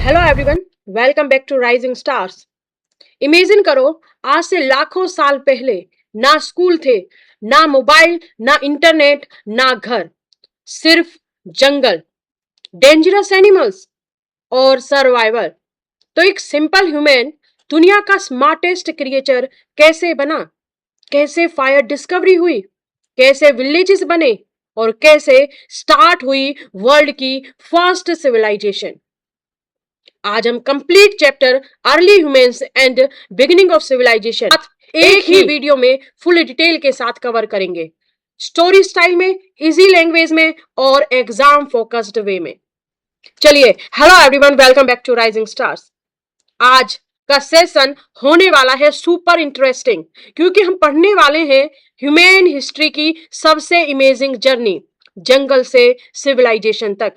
Hello everyone, welcome back to rising stars. Imagine करो, आज से लाखों साल पहले ना स्कूल थे, ना मोबाइल, ना इंटरनेट, ना घर, सिर्फ जंगल, डेंजरस एनिमल्स और सर्वाइवल। तो एक सिंपल ह्यूमन दुनिया का स्मार्टेस्ट क्रिएचर कैसे बना? कैसे फायर डिस्कवरी हुई? कैसे विलेजेस बने? और कैसे स्टार्ट हुई वर्ल्ड की फर्स्ट सिविलाइजेशन? आज हम complete chapter early humans and beginning of civilisation एक ही वीडियो में फुल डिटेल के साथ कवर करेंगे, स्टोरी स्टाइल में, इजी लैंग्वेज में और एग्जाम फोकस्ड वे में। चलिए, hello everyone, welcome back to rising stars. आज का सेशन होने वाला है सुपर इंटरेस्टिंग, क्योंकि हम पढ़ने वाले हैं ह्यूमन हिस्ट्री की सबसे इमेजिंग जर्नी, जंगल से सिविलाइजेशन तक।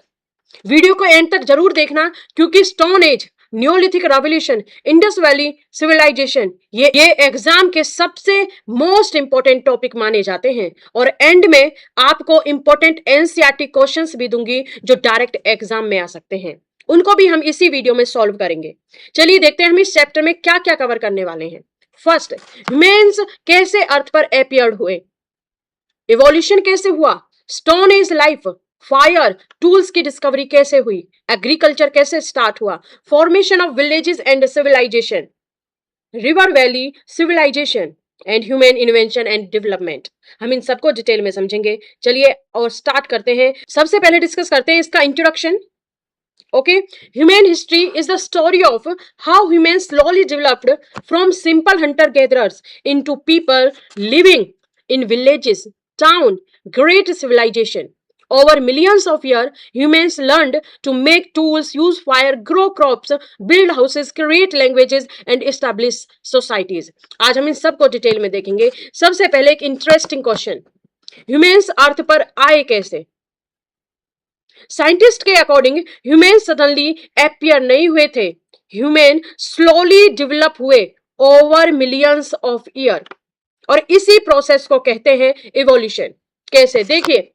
वीडियो को एंड तक जरूर देखना, क्योंकि stone age, neolithic revolution, Indus valley civilisation ये एग्जाम के सबसे मोस्ट इंपोर्टेंट टॉपिक माने जाते हैं। और एंड में आपको इंपोर्टेंट एनसीईआरटी क्वेश्चंस भी दूंगी जो डायरेक्ट एग्जाम में आ सकते हैं, उनको भी हम इसी वीडियो में सॉल्व करेंगे। चलिए देखते हैं हम इस चैप्टर में क्या क्या कवर करने वाले हैं। फर्स्ट, ह्यूमंस कैसे अर्थ पर अपीयर्ड हुए, इवोल्यूशन कैसे हुआ, stone age life, fire tools की डिस्कवरी कैसे हुई, एग्रीकल्चर कैसे स्टार्ट हुआ, formation of villages and civilisation, river valley civilisation and human invention and development. हम इन सबको डिटेल में समझेंगे। चलिए और स्टार्ट करते हैं। सबसे पहले डिस्कस करते हैं इसका introduction. Okay, human history is the story of how humans slowly developed from simple hunter-gatherers into people living in villages, town, great civilization. Over millions of years, humans learned to make tools, use fire, grow crops, build houses, create languages and establish societies. आज हम इन सबको detail में देखेंगे। सबसे पहले एक interesting question, humans अर्थ पर आए कैसे? साइंटिस्ट के अकॉर्डिंग ह्यूमन सडनली अपीयर नहीं हुए थे, ह्यूमन स्लोली डेवलप हुए ओवर मिलियंस ऑफ ईयर, और इसी प्रोसेस को कहते हैं इवोल्यूशन। कैसे? देखिए,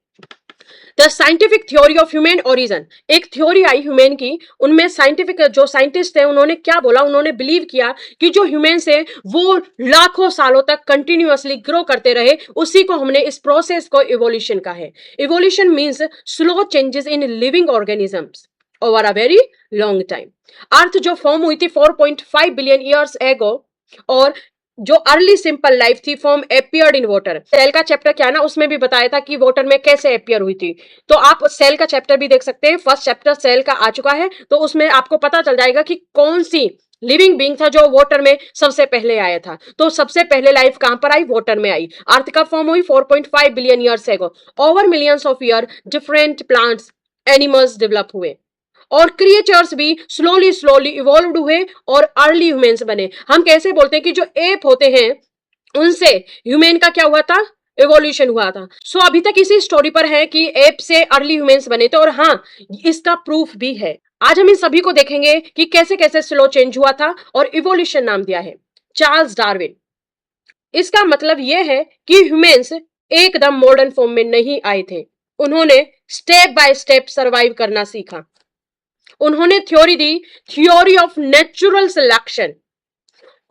the scientific theory of human origin, एक थ्योरी आई ह्यूमन की, उनमें साइंटिफिक जो साइंटिस्ट थे उन्होंने क्या बोला, उन्होंने बिलीव किया कि जो ह्यूमन्स है वो लाखों सालों तक कंटिन्यूअसली ग्रो करते रहे, उसी को हमने इस प्रोसेस को इवोल्यूशन का है। Evolution means slow changes in living organisms over a very long time. Earth जो फॉर्म हुई थी 4.5 बिलियन ईयर्स एगो, और जो अर्ली सिंपल लाइफ थी form appeared in water. Cell का चैप्टर क्या है ना, उसमें भी बताया था कि वाटर में कैसे एपियर हुई थी, तो आप सेल का चैप्टर भी देख सकते हैं। फर्स्ट चैप्टर सेल का आ चुका है, तो उसमें आपको पता चल जाएगा कि कौन सी लिविंग बीइंग था जो वाटर में सबसे पहले आया था। तो सबसे पहले लाइफ कहां पर आई? वाटर में आई। अर्थ कब फॉर्म हुई? 4.5 billion years ago. Over millions of year different plants, animals develop हुए, और क्रिएचर्स भी स्लोली स्लोली इवॉल्व हुए और अर्ली ह्यूमंस बने। हम कैसे बोलते हैं कि जो एप होते हैं उनसे ह्यूमन का क्या हुआ था? इवोल्यूशन हुआ था। सो अभी तक इसी स्टोरी पर है कि एप से अर्ली ह्यूमंस बने थे, और हाँ, इसका प्रूफ भी है। आज हम इन सभी को देखेंगे कि कैसे कैसे स्लो चेंज हुआ था और इवोल्यूशन नाम दिया है चार्ल्स डार्विन। इसका मतलब यह है कि ह्यूमंस एकदम मॉडर्न फॉर्म में नहीं आए थे, उन्होंने स्टेप बाय स्टेप सर्वाइव करना सीखा। उन्होंने theory the, theory of natural selection.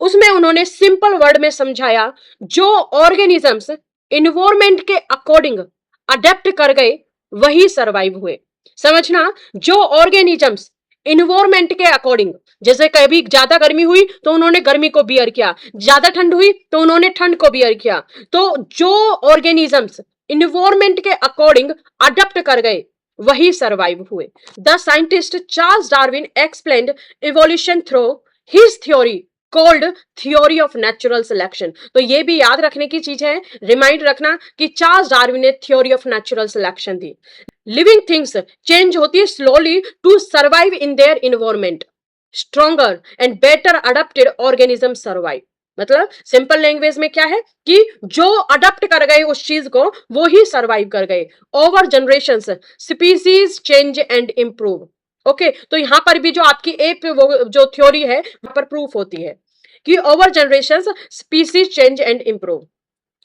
उसमें उन्होंने सिंपल वर्ड में समझाया, जो ऑर्गेनिजम्स इन्वायरमेंट के अकॉर्डिंग अडेप्ट कर गए वही सरवाइव हुए। समझना, जो ऑर्गेनिजम्स इन्वायरमेंट के अकॉर्डिंग, जैसे कभी ज्यादा गर्मी हुई तो उन्होंने गर्मी को बियर किया, ज्यादा ठंड हुई तो उन्होंने ठंड को बियर किया। तो जो ऑर्गेनिजम्स इन्वायरमेंट के अकॉर्डिंग अडेप्ट कर गए वही सरवाइव हुए। The scientist Charles Darwin explained evolution through his theory called theory of natural selection. तो ये भी याद रखने की चीज है, रिमाइंड रखना कि चार्ल्स डार्विन ने थ्योरी ऑफ नेचुरल सिलेक्शन दी। लिविंग थिंग्स चेंज होती है slowly to survive in their environment, stronger and better adapted organism survive. मतलब सिंपल लैंग्वेज में क्या है कि जो अडॉप्ट कर गए उस चीज को वो ही सर्वाइव कर गए। Over generations species change and improve. Okay, तो यहां पर भी जो आपकी एक वो जो थ्योरी है वहां पर प्रूफ होती है कि over generations species change and improve.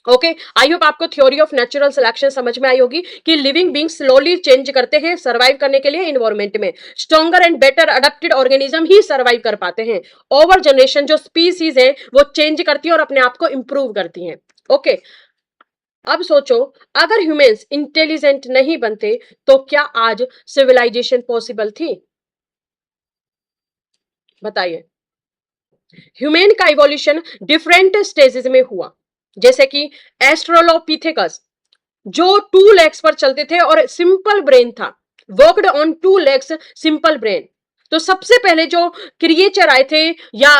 Okay, I hope आपको थ्योरी ऑफ नेचुरल सिलेक्शन समझ में आई होगी कि लिविंग बींग स्लोली चेंज करते हैं सर्वाइव करने के लिए इन्वायरमेंट में। Stronger and better adapted organism he survive कर पाते हैं। ओवर जनरेशन जो स्पीसीज है वो चेंज करती है और अपने आप को इंप्रूव करती हैं। ओके, अब सोचो अगर ह्यूमंस इंटेलिजेंट नहीं बनते तो क्या आज सिविलाइजेशन पॉसिबल थी? बताइए। ह्यूमन का इवोल्यूशन डिफरेंट स्टेजेस में हुआ, जैसे कि एस्ट्रोलोपिथेकस जो 2 लेग्स पर चलते थे और सिंपल ब्रेन था, worked on 2 legs, simple brain. तो सबसे पहले जो क्रिएचर आए थे या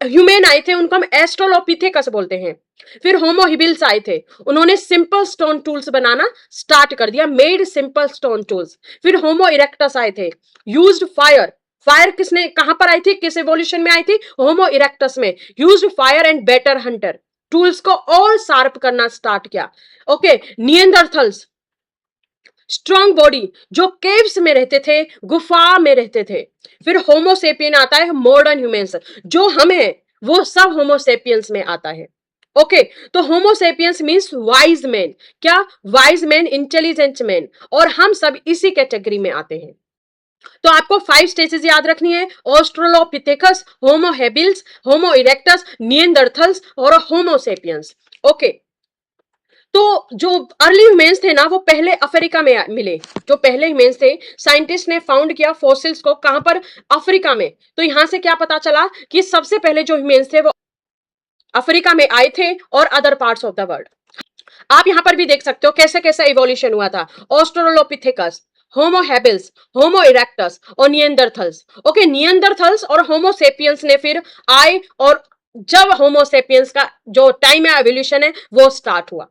ह्यूमन आए थे उनको हम एस्ट्रोलोपिथेकस बोलते हैं। फिर होमो हिबिल्स आए थे, उन्होंने सिंपल स्टोन टूल्स बनाना स्टार्ट कर दिया, मेड सिंपल स्टोन टूल्स। फिर होमो इरेक्टस आए थे, यूज्ड फायर। फायर किसने कहां पर आई थी, किस एवोल्यूशन में आई थी? होमो इरेक्टस में। Used fire and better Hunter, tools को और शार्प करना स्टार्ट किया। ओके, निएंडरथल्स स्ट्रॉन्ग बॉडी जो केव्स में रहते थे, गुफा में रहते थे। फिर होमोसेपियन आता है, मॉडर्न ह्यूमंस जो हम हैं वो सब होमोसेपियंस में आता है। ओके, तो होमोसेपियंस मींस वाइज मैन। क्या? वाइज मैन, इंटेलिजेंट मैन, और हम सब इसी कैटेगरी में आते हैं। तो आपको 5 स्टेजेस याद रखनी है, ऑस्ट्रोलोपिथेकस, होमो हेबिल्स, होमो इरेक्टस, निएंडरथल्स और होमोसेपियंस। ओके, तो जो अर्ली ह्यूमंस थे ना वो पहले अफ्रीका में मिले। जो पहले ह्यूमंस थे, साइंटिस्ट ने फाउंड किया फॉसिल्स को, कहां पर? अफ्रीका में। तो यहां से क्या पता चला कि सबसे पहले जो ह्यूमंस थे वो अफ्रीका में आए थे और other parts of the world. आप यहां पर भी देख सकते हो कैसे कैसे इवोल्यूशन हुआ था। ऑस्ट्रोलोपिथेकस, होमो हेबिल्स, होमो इरेक्टस और निएंडरथल्स। ओके, निएंडरथल्स और होमो सेपियंस ने फिर आए, और जब होमो सेपियंस का जो टाइम है एवोल्यूशन है वो स्टार्ट हुआ।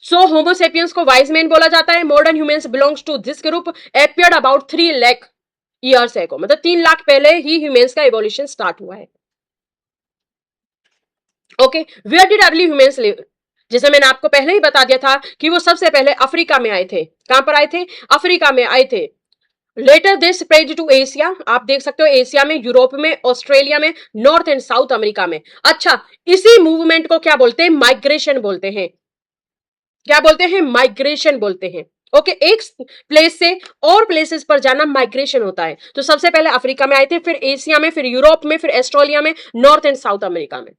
सो होमो सेपियंस को वाइज मैन बोला जाता है। Modern humans belongs to this group, appeared about 3 lakh years ago, मतलब 3 लाख पहले ही ह्यूमंस का इवोल्यूशन स्टार्ट हुआ है। Okay, where did early humans live? जैसे मैंने आपको पहले ही बता दिया था कि वो सबसे पहले अफ्रीका में आए थे। कहां पर आए थे? अफ्रीका में आए थे। Later they spread to Asia, आप देख सकते हो एशिया में, यूरोप में, ऑस्ट्रेलिया में, नॉर्थ एंड साउथ अमेरिका में। अच्छा, इसी मूवमेंट को क्या बोलते हैं? माइग्रेशन बोलते हैं। क्या बोलते हैं? माइग्रेशन बोलते हैं। ओके, एक प्लेस से और प्लेसेस पर जाना माइग्रेशन होता है। तो सबसे पहले अफ्रीका में आए थे, फिर एशिया में, फिर यूरोप में, फिर ऑस्ट्रेलिया में, नॉर्थ एंड साउथ अमेरिका में।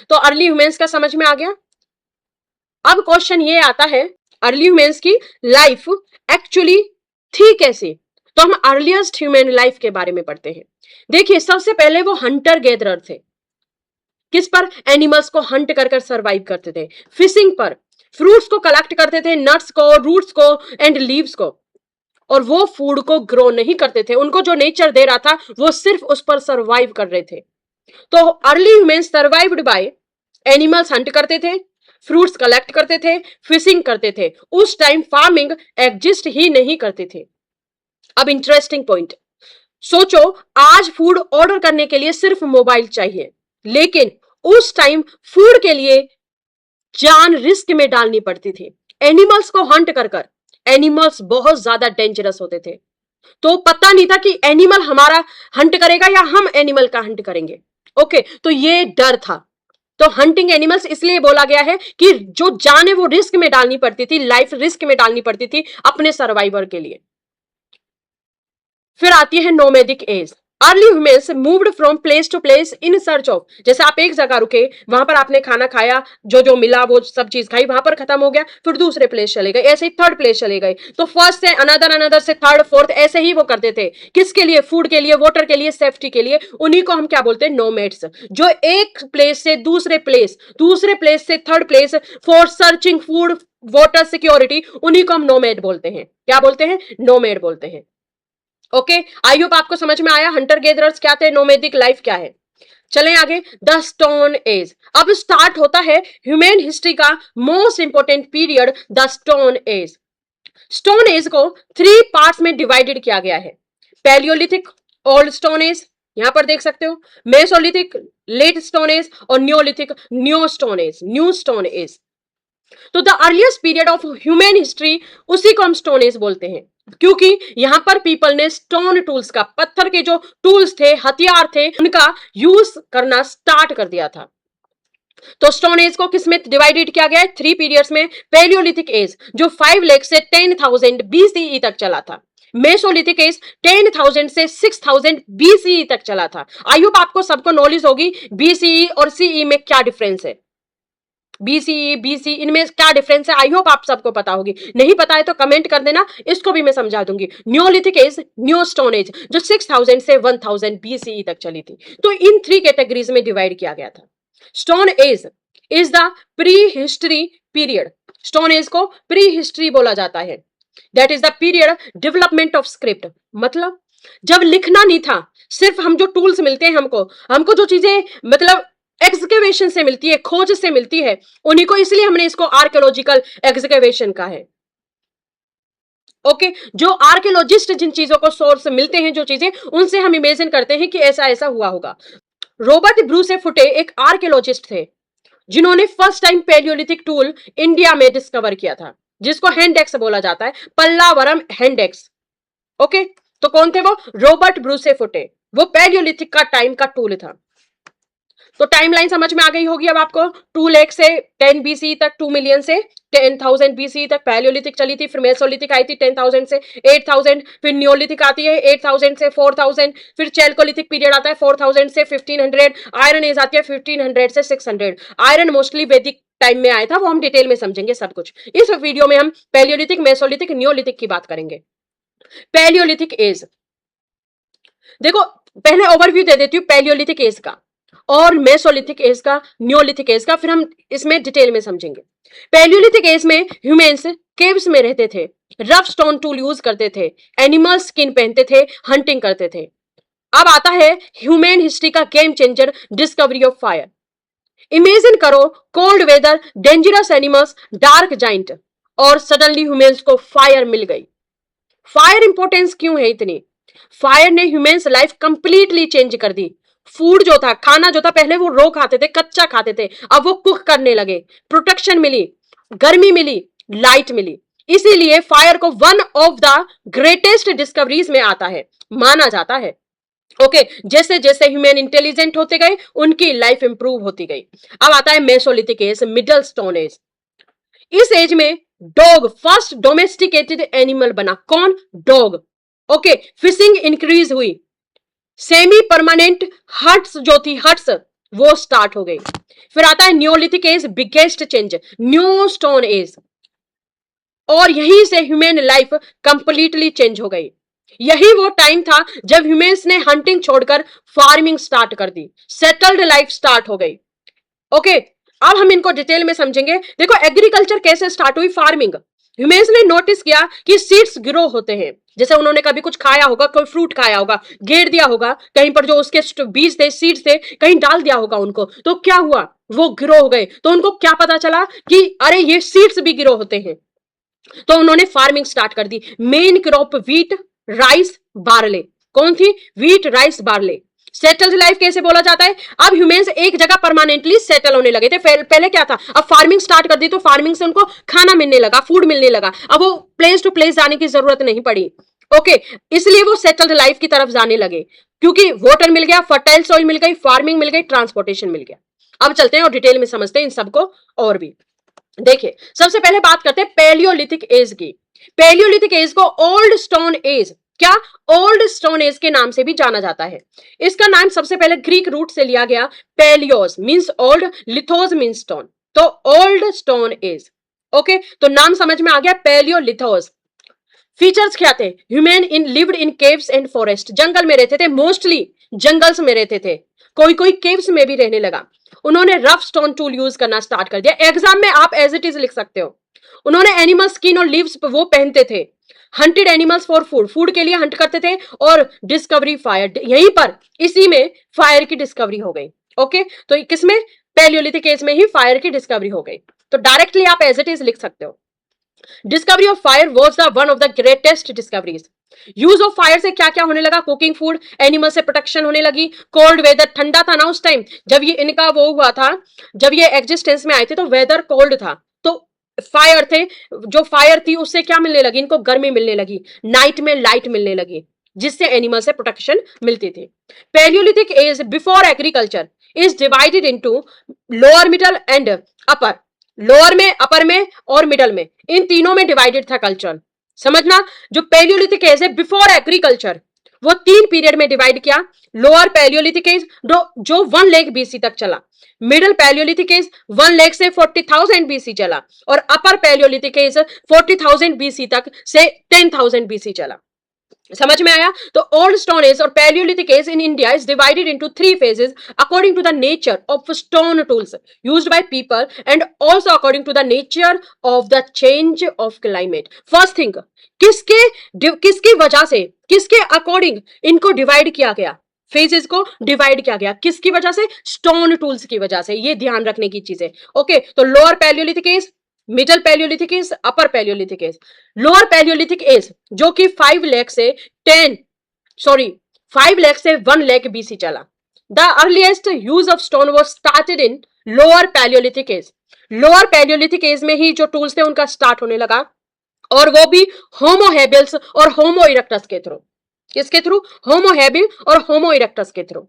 तो अर्ली ह्यूमंस का समझ में आ गया। अब क्वेश्चन ये आता है, अर्ली ह्यूमंस की लाइफ एक्चुअली थी कैसे? तो हम अर्लीस्ट ह्यूमन लाइफ के बारे में पढ़ते हैं। देखिए, सबसे पहले वो हंटर गैदरर थे। किस पर? एनिमल्स को हंट कर कर सर्वाइव करते थे। फिशिंग पर, फ्रूट्स को कलेक्ट करते थे, नट्स को, रूट्स को एंड लीव्स को, और वो फूड को ग्रो नहीं करते थे। उनको जो नेचर दे रहा था वो सिर्फ उस पर सर्वाइव कर रहे थे। तो early humans survived by animals Hunt करते थे, फ्रूट्स कलेक्ट करते थे, फिशिंग करते थे। उस टाइम फार्मिंग एग्जिस्ट ही नहीं करते थे। अब इंटरेस्टिंग पॉइंट सोचो, आज फूड ऑर्डर करने के लिए सिर्फ मोबाइल चाहिए, लेकिन उस टाइम फूड के लिए जान रिस्क में डालनी पड़ती थी, एनिमल्स को हंट कर कर। एनिमल्स बहुत ज्यादा डेंजरस होते थे, तो पता नहीं था कि एनिमल हमारा हंट करेगा या हम एनिमल का हंट करेंगे। ओके, तो ये डर था। तो हंटिंग एनिमल्स इसलिए बोला गया है कि जो जान है वो रिस्क में डालनी पड़ती थी, लाइफ रिस्क में डालनी पड़ती थी अपने सर्वाइवर के लिए। फिर आती है nomadic age. Early humans moved from place to place in search of, जैसे आप एक जगह रुके, वहां पर आपने खाना खाया, जो जो मिला वो सब चीज खाई, वहां पर खत्म हो गया, फिर दूसरे प्लेस चले गए, ऐसे ही थर्ड प्लेस चले गए। तो फर्स्ट से अनदर, अनदर से थर्ड, फोर्थ, ऐसे ही वो करते थे। किसके लिए? फूड के लिए, वाटर के लिए, सेफ्टी के लिए। उन्हीं को हम क्या बोलते हैं? नोमैड्स। जो एक प्लेस से दूसरे प्लेस, दूसरे प्लेस से third place for searching food, water, security, उन्हीं को हम नोमैड बोलते हैं। क्या बोलते हैं? नोमैड बोलते हैं। ओके, आई होप आपको समझ में आया हंटर गेदरर्स क्या थे, नोमैडिक लाइफ क्या है। चलें आगे, द स्टोन एज। अब स्टार्ट होता है ह्यूमन हिस्ट्री का most important period, the stone age. Stone age को 3 पार्ट्स में डिवाइडेड किया गया है। पैलियोलिथिक, ओल्ड स्टोन एज, यहां पर देख सकते हो, मेसोलिथिक, लेट स्टोन एज, और neolithic, new stone age, new stone age. तो the earliest period of human history, उसी को हम स्टोन एज बोलते हैं, क्योंकि यहां पर पीपल ने स्टोन टूल्स का, पत्थर के जो टूल्स थे, हथियार थे, उनका यूज करना स्टार्ट कर दिया था। तो स्टोन एज को किस में डिवाइडेड किया गया है? 3 पीरियड्स में। पैलियोलिथिक एज जो 5 लाख से 10,000 बीसीई तक चला था। मेसोलिथिक एज 10,000 से 6,000 बीसीई तक चला था। आई होप आपको सबको नॉलेज होगी बीसीई और सीई में क्या डिफरेंस है, बीसीई बीसी इनमें क्या डिफरेंस है। आई होप आप सबको पता होगी, नहीं पता है तो कमेंट कर देना, इसको भी मैं समझा दूंगी। न्योलिथिक एज, न्यो स्टोन एज जो 6,000 से 1,000 बीसीई तक चली थी। तो इन 3 कैटेगरीज में डिवाइड किया गया था। Stone age is the pre history period. Stone age को प्री हिस्ट्री बोला जाता है। That is the period development of script. मतलब जब लिखना नहीं था, सिर्फ हम जो टूल्स मिलते हैं हमको जो चीजें मतलब एक्सकेवेशन से मिलती है, खोज से मिलती है, उन्हीं को, इसलिए हमने इसको आर्कियोलॉजिकल एक्सकेवेशन कहा है। ओके, जो आर्कियोलॉजिस्ट जिन चीजों को सोर्स मिलते हैं, जो चीजें, उनसे हम इमेजिन करते हैं कि ऐसा ऐसा हुआ होगा। रॉबर्ट ब्रूसे फुटे एक आर्कियोलॉजिस्ट थे जिन्होंने first time Palaeolithic tool India में डिस्कवर किया था, जिसको हैंडेक्स बोला जाता है, पल्लावरम हैंडेक्स। ओके, तो कौन थे वो? रॉबर्ट ब्रूसे फुटे। वो पैलियोलिथिक का टाइम का टूल था। तो टाइमलाइन समझ में आ गई होगी अब आपको। 2 लाख से 10 बीसी तक, 2 मिलियन से 10,000 बीसी तक पैलियोलिथिक चली थी। फिर मेसोलिथिक आई थी 10,000 से 8,000। फिर नियोलिथिक आती है 8,000 से 4,000। फिर चैल्कोलिथिक पीरियड आता है 4,000 से 1,500। आयरन एज आती है 1,500 से 600। आयरन मोस्टली वैदिक टाइम में आया था, वो हम डिटेल में समझेंगे सब कुछ। इस वीडियो में हम पैलियोलिथिक, मेसोलिथिक, नियोलिथिक की बात करेंगे। पैलियोलिथिक एज देखो, पहले ओवरव्यू दे देती हूँ पैलियोलिथिक एज का और मेसोलिथिक एज का, नियोलिथिक एज का, फिर हम इसमें डिटेल में समझेंगे। पैलियोलिथिक एज में ह्यूमंस केव्स में रहते थे, रफ स्टोन टूल यूज करते थे, एनिमल स्किन पहनते थे, हंटिंग करते थे। अब आता है ह्यूमन हिस्ट्री का game changer, discovery of fire. Imagine करो, cold weather, dangerous animals, dark giant, और सडनली ह्यूमंस को फायर मिल गई। फायर इंपॉर्टेंस क्यों है इतनी? फायर ने ह्यूमंस लाइफ कंप्लीटली चेंज कर दी। फूड जो था, खाना जो था, पहले वो रो खाते थे, कच्चा खाते थे, अब वो कुक करने लगे। प्रोटेक्शन मिली, गर्मी मिली, लाइट मिली। इसीलिए फायर को one of the greatest discoveries में आता है, माना जाता है। ओके, जैसे जैसे ह्यूमन इंटेलिजेंट होते गए, उनकी लाइफ इंप्रूव होती गई। अब आता है mesolithic as, middle stone age. इस एज में डॉग फर्स्ट डोमेस्टिकेटेड एनिमल बना। कौन? डॉग। ओके, फिशिंग इंक्रीज हुई, सेमी परमानेंट हट्स जो थी, हट्स, वो स्टार्ट हो गई। फिर आता है neolithic age, biggest change, new stone age, और यहीं से ह्यूमन लाइफ कंप्लीटली चेंज हो गई। यही वो टाइम था जब ह्यूमंस ने हंटिंग छोड़कर फार्मिंग स्टार्ट कर दी, सेटल्ड लाइफ स्टार्ट हो गई। ओके, अब हम इनको डिटेल में समझेंगे। देखो, एग्रीकल्चर कैसे स्टार्ट हुई, फार्मिंग। ह्यूमंस ने नोटिस किया कि सीड्स ग्रो होते हैं, जैसे उन्होंने कभी कुछ खाया होगा, कोई फ्रूट खाया होगा, गेर दिया होगा कहीं पर, जो उसके बीज थे, सीड्स थे, कहीं डाल दिया होगा उनको, तो क्या हुआ, वो ग्रो हो गए। तो उनको क्या पता चला कि अरे ये सीड्स भी ग्रो होते हैं, तो उन्होंने फार्मिंग स्टार्ट कर दी। Main crop wheat, rice, barley. कौन थी? Wheat, rice, barley. Settled life कैसे बोला जाता है? अब ह्यूमंस एक जगह परमानेंटली सेटल होने लगे थे। पहले क्या था, अब फार्मिंग स्टार्ट कर दी तो फार्मिंग से उनको खाना मिलने लगा, फूड मिलने लगा, अब वो प्लेस टू प्लेस जाने की जरूरत नहीं पड़ी। ओके, इसलिए वो सेटल्ड लाइफ की तरफ जाने लगे, क्योंकि वाटर मिल गया, फर्टाइल सॉइल मिल गई, फार्मिंग मिल गई, ट्रांसपोर्टेशन मिल गया। अब चलते हैं और डिटेल में समझते हैं इन सबको और भी। देखिए, सबसे पहले बात करते हैं पैलियोलिथिक एज की। पैलियोलिथिक एज को ओल्ड स्टोन एज, क्या? ओल्ड स्टोन एज के नाम से भी जाना जाता है। इसका नाम सबसे पहले ग्रीक रूट से लिया गया। पैलियोस मींस ओल्ड, लिथोस मींस स्टोन, तो ओल्ड स्टोन एज। ओके, तो नाम समझ में आ गया, पैलियोलिथोस। फीचर्स क्या थे? Human in lived in caves and forest, जंगल में रहते थे, मोस्टली जंगल्स में रहते थे, कोई कोई केव्स में भी रहने लगा। उन्होंने रफ स्टोन टूल यूज करना स्टार्ट कर दिया। एग्जाम में आप एज इट इज लिख सकते हो। उन्होंने एनिमल स्किन और लीव्स वो पहनते थे। Hunted animals for food, food के लिए हंट करते थे। और डिस्कवरी फायर, यहीं पर इसी में फायर की डिस्कवरी हो गई। ओके, तो किसमें? पैलियोलिथिक एज में ही फायर की डिस्कवरी हो गई। तो डायरेक्टली आप एज इट इज लिख सकते हो। Discovery of fire was the one of the greatest discoveries. Use of fire से क्या क्या होने लगा? कुकिंग फूड, एनिमल से प्रोटेक्शन होने लगी। कोल्ड वेदर, ठंडा था ना उस टाइम जब ये इनका वो हुआ था, जब ये एग्जिस्टेंस में आए थे, तो वेदर कोल्ड था, तो फायर थे, जो फायर थी उससे क्या मिलने लगी? इनको गर्मी मिलने लगी। नाइट में लाइट मिलने लगी, जिससे एनिमल से प्रोटेक्शन मिलती थी। Paleolithic age before agriculture is divided into lower, middle and upper. Lower में, अपर में और मिडल में, इन तीनों में डिवाइडेड था कल्चर। समझना, जो पैलियोलिथिक एज है बिफोर एग्रीकल्चर, वो 3 पीरियड में डिवाइड किया। लोअर पैलियोलिथिक एज जो 1 लाख बीसी तक चला, मिडिल पैलियोलिथिक एज 1 लाख से 40,000 बीसी चला, और अपर पैलियोलिथिक एज 40,000 बीसी तक से 10,000 बीसी चला। समझ में आया? तो ओल्ड स्टोन एज और paleolithic age in India is divided into 3 phases according to the nature of stone tools used by people and also according to the nature of the change of climate. First thing, किसकी वजह से, किसके according इनको divide किया गया, phases को divide किया गया, किसकी वजह से? स्टोन टूल्स की वजह से। ये ध्यान रखने की चीज है। ओके, तो lower paleolithic age, middle Palaeolithic age, upper Palaeolithic age. Lower paleolithic age जो कि 5 लाख से 1 लाख बीसी चला। The earliest use of stone was started in lower paleolithic age. Lower paleolithic age में ही जो टूल्स थे उनका स्टार्ट होने लगा, और वो भी होमो हेबिल्स और होमो इरेक्टस के थ्रू। किसके थ्रू? होमो हेबिल और होमो इरेक्टस के through.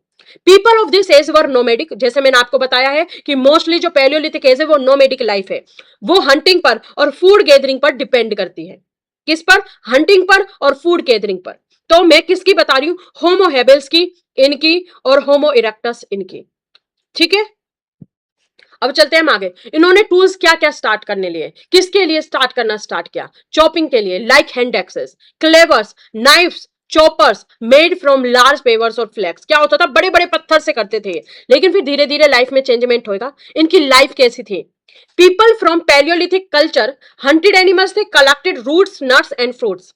People of this age were nomadic. जैसे मैंने आपको बताया है कि मोस्टली जो पैलियोलिथिक एज है वो नोमेडिक लाइफ है, वो हंटिंग पर और फूड गैदरिंग पर डिपेंड करती है। किस पर? हंटिंग पर और फूड गैदरिंग पर। तो मैं किसकी बता रही हूं? होमो हेबिल्स की, इनकी, और होमो इरेक्टस इनकी। ठीक है, अब चलते हैं हम आगे। इन्होंने टूल्स क्या क्या स्टार्ट करने लिए, किसके लिए स्टार्ट करना स्टार्ट किया? चॉपिंग के लिए, like hand axes, cleavers, knives, choppers made from large pebbles और फ्लैक्स। क्या होता था? बड़े बड़े पत्थर से करते थे, लेकिन फिर धीरे धीरे लाइफ में चेंजमेंट होगा। इनकी लाइफ कैसी थी? People from palaeolithic culture hunted animals थे, collected roots, nuts and fruits.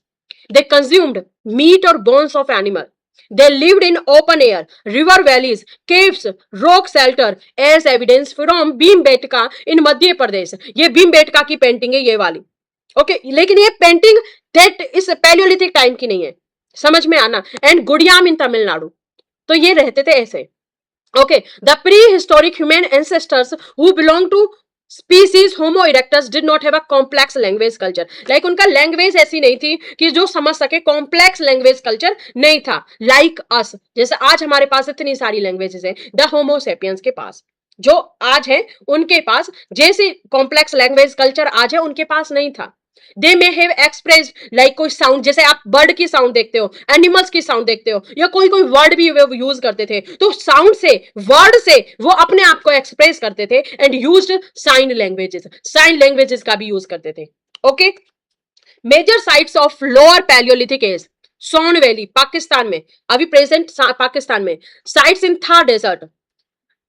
They consumed meat और bones of animal. They lived in open air, river valleys, caves, rock shelter, as evidence from Bhimbetka in Madhya Pradesh. ये भीमबेटका की painting है, ये वाली। Okay, लेकिन ये painting that इस पैलियोलिथिक टाइम की नहीं है, समझ में आना। And Gudiyam in Tamil Nadu. तो ये रहते थे ऐसे। Okay, the prehistoric human ancestors who belong to species Homo erectus did not have a complex language culture. Like उनका लैंग्वेज ऐसी नहीं थी कि जो समझ सके, कॉम्प्लेक्स लैंग्वेज कल्चर नहीं था। लाइक अस, जैसे आज हमारे पास इतनी सारी लैंग्वेजेस है, द होमो सेपियंस के पास जो आज है, उनके पास जैसी कॉम्प्लेक्स लैंग्वेज कल्चर आज है, उनके पास नहीं था। दे मे हैव एक्सप्रेस्ड लाइक कोई साउंड, जैसे आप बर्ड की साउंड देखते हो, एनिमल्स की साउंड देखते हो, या कोई कोई वर्ड भी वे यूज करते थे, तो साउंड से, वर्ड से वो अपने आप को एक्सप्रेस करते थे। And used sign languages, sign languages का भी यूज करते थे। Okay, major sites of lower paleolithic age, Son valley Pakistan में, अभी प्रेजेंट पाकिस्तान में, sites in Thar desert,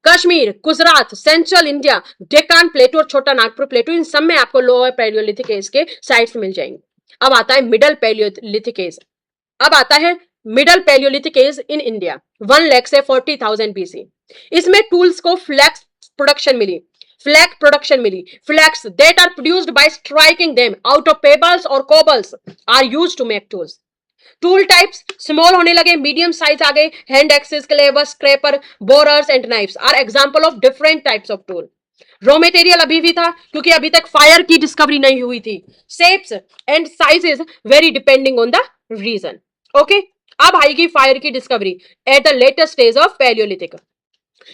Kashmir, Gujarat, central India, Deccan plateau और छोटा नागपुर प्लेटू, इन सब में आपको लोअर पैलियोलिथिक एज के साइट्स मिल जाएंगे। अब आता है मिडल पैलियोलिथिक एज। अब आता है middle Palaeolithic age in India, 1 lakh से 40,000 बीसी। इसमें टूल्स को फ्लैक्स प्रोडक्शन मिली, flakes that are produced by striking them out of pebbles और cobbles are used to make tools. Tool types small होने लगे, मीडियम साइज आ गए, hand axes, cleaver, scraper, borers and knives are example of different types of tool. Raw material अभी भी था, क्योंकि अभी तक फायर की डिस्कवरी नहीं हुई थी। Shapes and sizes vary depending on the region. Okay, अब आएगी फायर की discovery at the latest stage of paleolithic.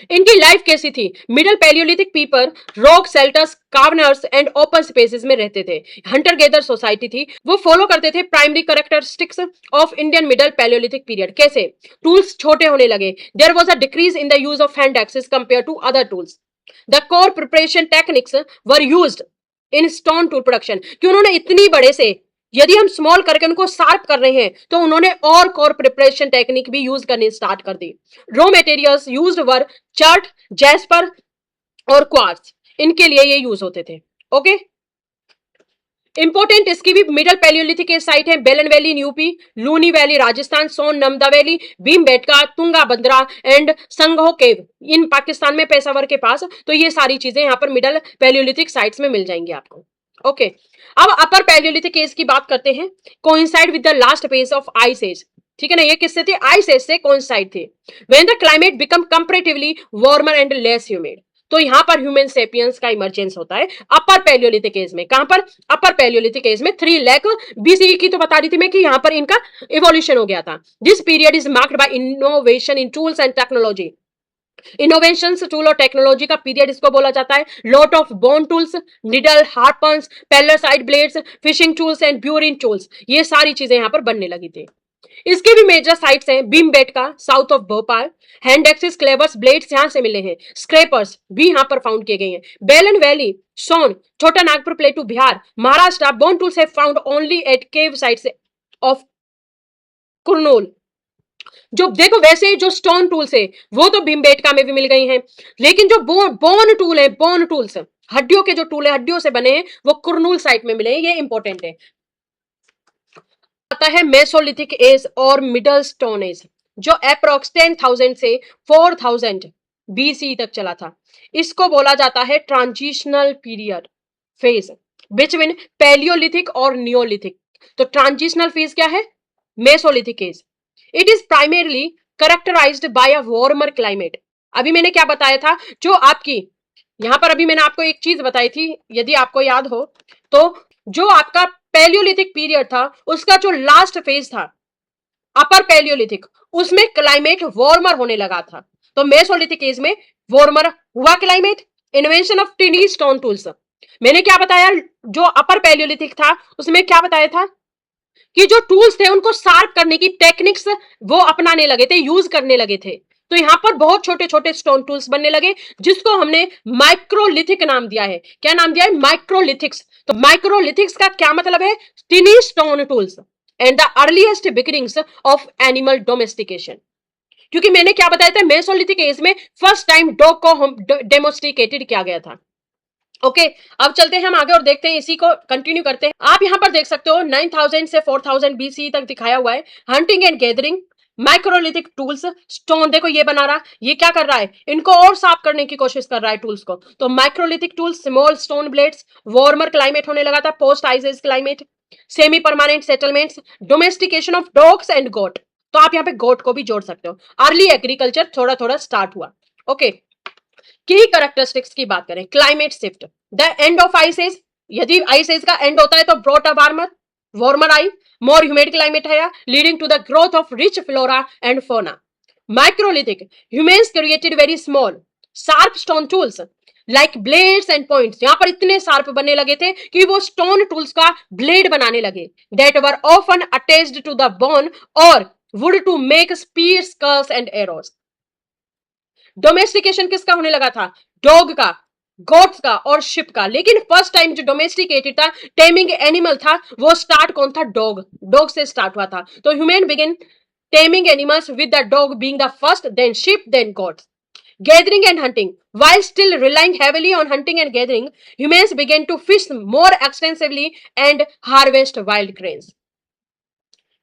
इनकी लाइफ कैसी थी? Middle paleolithic people rock shelters, corners and open spaces में रहते थे। हंटर गेदर सोसाइटी थी, वो फॉलो करते थे primary characteristics of Indian middle paleolithic period. कैसे? टूल्स छोटे होने लगे, there was a decrease in the use of hand axes compare to other tools. The core preparation techniques were used in stone tool production, कि उन्होंने इतनी बड़े से, यदि हम स्मॉल करके उनको शार्प कर रहे हैं, तो उन्होंने और कोर प्रिपरेशन टेक्निक भी यूज करनी स्टार्ट कर दी। रॉ मटेरियल्स यूज्ड वर चर्ट, जैस्पर और क्वार्ट्ज, इनके लिए ये यूज होते थे। ओके, इंपोर्टेंट इसकी भी मिडिल पैलियोलिथिक के साइट है Belan valley in UP, Luni valley Rajasthan, Son Narmada valley, Bhimbetka, Tungabhadra and Sanghao cave in Pakistan में, पेशावर के पास। तो ये सारी चीजें यहाँ पर मिडिल पैलियोलिथिक साइट्स में मिल जाएंगी आपको। ओके, अब अपर पैलियोलिथिक एज की बात करते हैं। Coincide with the last phase of ice age, ठीक है ना, ये किससे थी? आइस एज से कोइंसाइड थे। When the climate become comparatively warmer and less humid, तो यहां पर ह्यूमन सेपियंस का इमर्जेंस होता है अपर पैलियोलिथिक एज में। कहां पर? अपर पैलियोलिथिक एज में 3 लाख बीसीई की तो बता रही थी मैं कि यहां पर इनका इवोल्यूशन हो गया था। This period is marked by innovation in tools and technology. Innovations, tool और टेक्नोलॉजी का पीरियड इसको बोला जाता है। Lot of bone tools, needle, harpoons, parallel side blades, fishing tools and burying tools, ये सारी चीजें यहां पर बनने लगी थी। इसके भी मेजर साइट्स हैं Bhimbetka south of Bhopal, hand axes, cleavers, blades यहां से मिले हैं, स्क्रेपर्स भी यहां पर फाउंड किए गए हैं। बेलन valley, Son, Chota Nagpur plateau, Bihar, Maharashtra, bone tools have found only at cave sites of Kurnool. जो देखो वैसे जो स्टोन टूल्स है वो तो भीमबेटका में भी मिल गई हैं, लेकिन जो बोन टूल है, बोन टूल्स हड्डियों के जो टूल है, हड्डियों से बने हैं, वो कुरनूल साइट में मिले हैं। ये इंपॉर्टेंट है। आता है मेसोलिथिक एज और मिडल स्टोन एज, जो अप्रोक्स 10,000 से 4,000 बीसी तक चला था। इसको बोला जाता है transitional period phase between paleolithic और नियोलिथिक। तो ट्रांजिशनल फेज क्या है? Mesolithic age. It is primarily characterised by a warmer climate. अभी मैंने क्या बताया था? जो आपकी यहां पर अभी मैंने आपको एक चीज बताई थी, यदि आपको याद हो तो, जो आपका पैलियोलिथिक पीरियड था उसका जो लास्ट फेज था अपर पैलियोलिथिक, उसमें क्लाइमेट वार्मर होने लगा था। तो मेसोलिथिक एज में वार्मर हुआ climate, invention of टिनी stone tools. मैंने क्या बताया? जो अपर पैलियोलिथिक था उसमें क्या बताया था कि जो टूल्स थे उनको शार्प करने की टेक्निक्स वो अपनाने लगे थे, यूज करने लगे थे। तो यहां पर बहुत छोटे छोटे स्टोन टूल्स बनने लगे, जिसको हमने माइक्रोलिथिक नाम दिया है। क्या नाम दिया है? माइक्रोलिथिक्स। तो माइक्रोलिथिक्स का क्या मतलब है? टिनी stone tools and the earliest beginnings of animal domestication. क्योंकि मैंने क्या बताया था, मेसोलिथिक एज में फर्स्ट टाइम डॉग को डेमोस्टिकेटेड किया गया था। ओके अब चलते हैं हम आगे और देखते हैं, इसी को कंटिन्यू करते हैं। आप यहां पर देख सकते हो 9000 से 4000 बीसी तक दिखाया हुआ है। Hunting and gathering, microlithic tools, stone देखो ये बना रहा, ये क्या कर रहा है? इनको और साफ करने की कोशिश कर रहा है टूल्स को। तो microlithic tools, small stone blades, warmer climate होने लगा था, post ice age climate, semi permanent settlements, domestication of dogs and goat. तो आप यहाँ पे गोट को भी जोड़ सकते हो। अर्ली एग्रीकल्चर थोड़ा थोड़ा स्टार्ट हुआ। ओके की कैरेक्टरिस्टिक्स की बात करें, climate shift, the end of ice age, यदि आइस एज का एंड होता है तो brought a warmer era, more humid climate है, leading to the growth of rich flora and fauna. Microlithic, humans created very small sharp stone tools like blades and points. यहां पर इतने sharp बनने लगे थे कि वो स्टोन टूल्स का ब्लेड बनाने लगे, that were often attached to the bone और wood to make spears, curves and arrows. Domestication किसका होने लगा था? डॉग का, गोट्स का और शिप का। लेकिन फर्स्ट टाइम जो डोमेस्टिकेटेड था, टेमिंग एनिमल था, वो स्टार्ट कौन था? डॉग। डॉग से स्टार्ट हुआ था। तो human begin taming animals with the dog being the first, then sheep, then goats. Gathering and hunting. While still relying heavily on hunting and gathering, humans began to fish more extensively and harvest wild grains.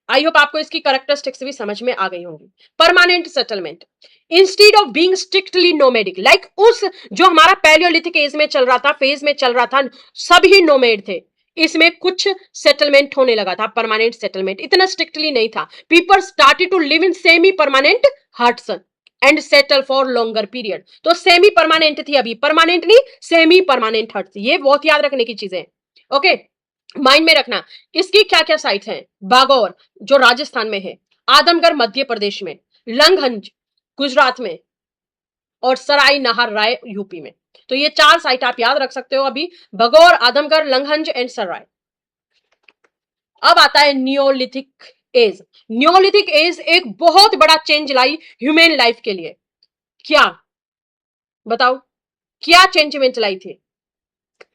I hope आपको इसकी characteristics भी समझ में आ गई होंगी। Permanent settlement, instead of being strictly nomadic, like उस जो हमारा पैलियोलिथिक एज में चल रहा था, फेज में चल रहा था, सभी नोमैड थे। इसमें कुछ सेटलमेंट होने लगा था, परमानेंट सेटलमेंट, इतना स्ट्रिक्टली नहीं था। People started to live in semi permanent huts and settle for longer period. तो सेमी परमानेंट थी, अभी परमानेंट नहीं, सेमी परमानेंट हट्स। ये बहुत याद रखने की चीजें। ओके माइंड में रखना। इसकी क्या क्या साइट्स हैं? बागौर जो राजस्थान में है, आदमगढ़ मध्य प्रदेश में, लंघंज गुजरात में और सराय नहर राय यूपी में। तो ये 4 साइट आप याद रख सकते हो अभी, बगौर, आदमगढ़, लंघंज एंड सराय। अब आता है नियोलिथिक एज। नियोलिथिक एज एक बहुत बड़ा चेंज लाई ह्यूमन लाइफ के लिए। क्या बताओ, क्या चेंजमेंट लाई थी?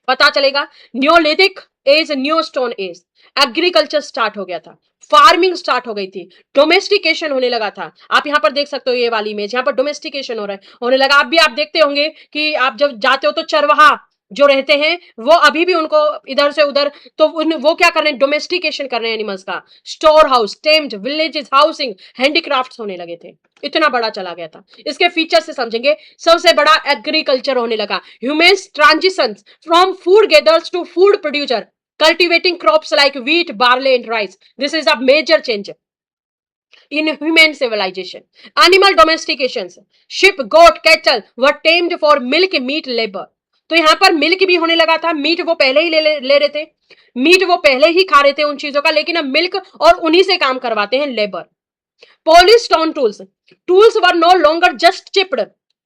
पता चलेगा। Neolithic age, new stone age, agriculture start हो गया था, फार्मिंग स्टार्ट हो गई थी, डोमेस्टिकेशन होने लगा था। आप यहां पर देख सकते हो ये वाली इमेज, यहां पर डोमेस्टिकेशन हो रहा है, होने लगा। आप भी आप देखते होंगे कि आप जब जाते हो तो चरवाहा जो रहते हैं वो अभी भी उनको इधर से उधर, तो वो क्या कर रहे हैं? डोमेस्टिकेशन कर रहे हैं एनिमल्स का। Store house, tamed villages, housing, handicrafts होने लगे थे, इतना बड़ा चला गया था। इसके फीचर से समझेंगे। सबसे बड़ा एग्रीकल्चर होने लगा। Humans transition from food gathers to food producer, cultivating crops like wheat, barley and rice. This is a major change. in human civilization. Animal domestications, sheep, goat, cattle were tamed for milk, meat, labor. तो यहाँ पर milk भी होने लगा था, meet वो पहले ही ले रहे थे, मीट वो पहले ही खा रहे थे उन चीजों का, लेकिन अब मिल्क और उन्हीं से काम करवाते हैं, labour. Polished stone tools. Tools were no longer just chipped.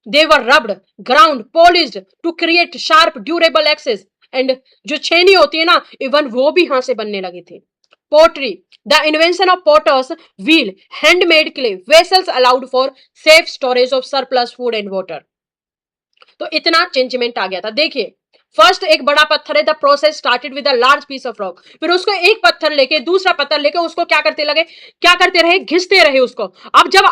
They were rubbed, ground, polished to create sharp, durable axes. And जो छेनी होती है ना, इवन वो भी हाथ से बनने लगी थी. Pottery. The invention of potter's wheel, handmade clay vessels allowed for safe storage of surplus food and water. तो इतना चेंजमेंट आ गया था. देखिए, फर्स्ट एक बड़ा पत्थर है, the process started with a large piece of rock. फिर उसको एक पत्थर लेके, दूसरा पत्थर लेके उसको क्या करते रहे, घिसते रहे उसको. अब जब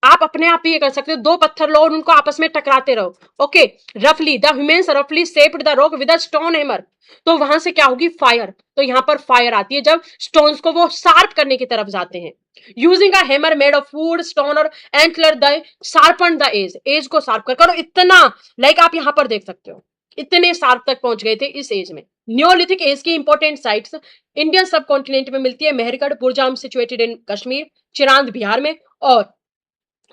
आप अपने आप ही ये कर सकते हो, दो पत्थर लो और उनको आपस में टकराते रहो. ओके, रफली द ह्यूमंस रफली shaped the rock with a stone hammer. तो वहां से क्या होगी, फायर. तो यहां पर फायर आती है जब स्टोन्स को वो शार्प करने की तरफ जाते हैं. Using a hammer made of wood, stone और antler, the sharpen the edge को शार्प कर करो. इतना लाइक आप यहां पर देख सकते हो, इतने शार्प तक पहुंच गए थे इस एज में. न्योलिथिक एज की इंपॉर्टेंट साइट्स इंडियन सब कॉन्टिनेंट में मिलती है. मेहरगढ़, बुरजाम सिचुएटेड इन कश्मीर, चिरांद बिहार में और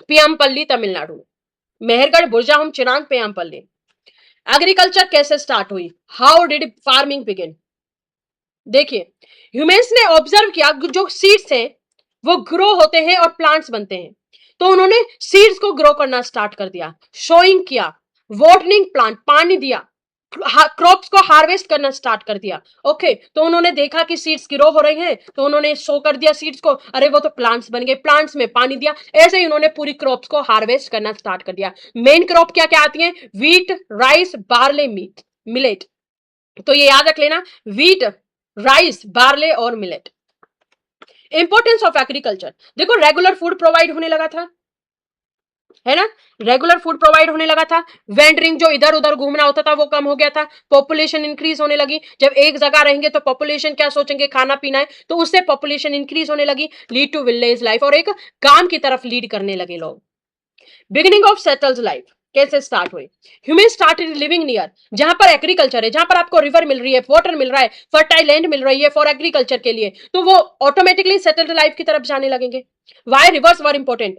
पियामपल्ली तमिलनाडु में. मेहरगढ़, बुरजाम, चिरांद, पियामपल्ली. एग्रीकल्चर कैसे स्टार्ट हुई, हाउ डिड फार्मिंग बिगिन. देखिए, ह्यूमंस ने ऑब्जर्व किया जो सीड्स हैं वो ग्रो होते हैं और प्लांट्स बनते हैं. तो उन्होंने सीड्स को ग्रो करना स्टार्ट कर दिया, शोइंग किया, वाटरिंग प्लांट, पानी दिया, क्रॉप्स को हार्वेस्ट करना स्टार्ट कर दिया. ओके, तो उन्होंने देखा कि सीड्स ग्रो हो रही हैं, तो उन्होंने शो कर दिया सीड्स को, अरे वो तो प्लांट्स बन गए, प्लांट्स में पानी दिया. ऐसे ही उन्होंने पूरी क्रॉप्स को हार्वेस्ट करना स्टार्ट कर दिया. मेन क्रॉप क्या क्या आती है, wheat, rice, barley, meat, millet. तो ये याद रख लेना, व्हीट, राइस, बार्ले और मिलेट. Importance of agriculture. देखो, रेगुलर फूड प्रोवाइड होने लगा था, है ना, रेगुलर फूड प्रोवाइड होने लगा था. वेंडरिंग, जो इधर उधर घूमना होता था, वो कम हो गया था. पॉपुलेशन इंक्रीज होने लगी. जब एक जगह रहेंगे तो पॉपुलेशन क्या सोचेंगे, खाना पीना है, तो उससे पॉपुलेशन इंक्रीज होने लगी. लीड टू विलेज लाइफ, और एक गांव की तरफ लीड करने लगे लोग. बिगिनिंग ऑफ सेटल्ड लाइफ कैसे स्टार्ट हुई, ह्यूमन स्टार्टेड लिविंग नियर, जहां पर एग्रीकल्चर है, जहां पर आपको रिवर मिल रही है, वाटर मिल रहा है, फर्टाइल लैंड मिल रही है फॉर एग्रीकल्चर के लिए, तो वो ऑटोमेटिकली सेटल्ड लाइफ की तरफ जाने लगेंगे. वाई रिवर्स वर इंपॉर्टेंट,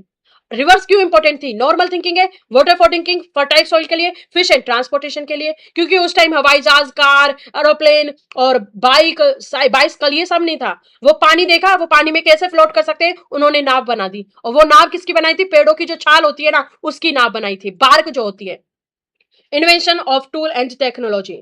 रिवर्स क्यों इंपॉर्टेंट थी, नॉर्मल थिंकिंग है, water for drinking, fertile soil के लिए, फिश एंड ट्रांसपोर्टेशन के लिए, क्योंकि उस टाइम हवाई जहाज, कार, एरोप्लेन और बाइसिकल ये सब नहीं था. वो पानी देखा, वो पानी में कैसे फ्लोट कर सकते हैं, उन्होंने नाव बना दी. और वो नाव किसकी बनाई थी, पेड़ों की जो छाल होती है ना, उसकी नाव बनाई थी, बार्क जो होती है. Invention of tool and technology.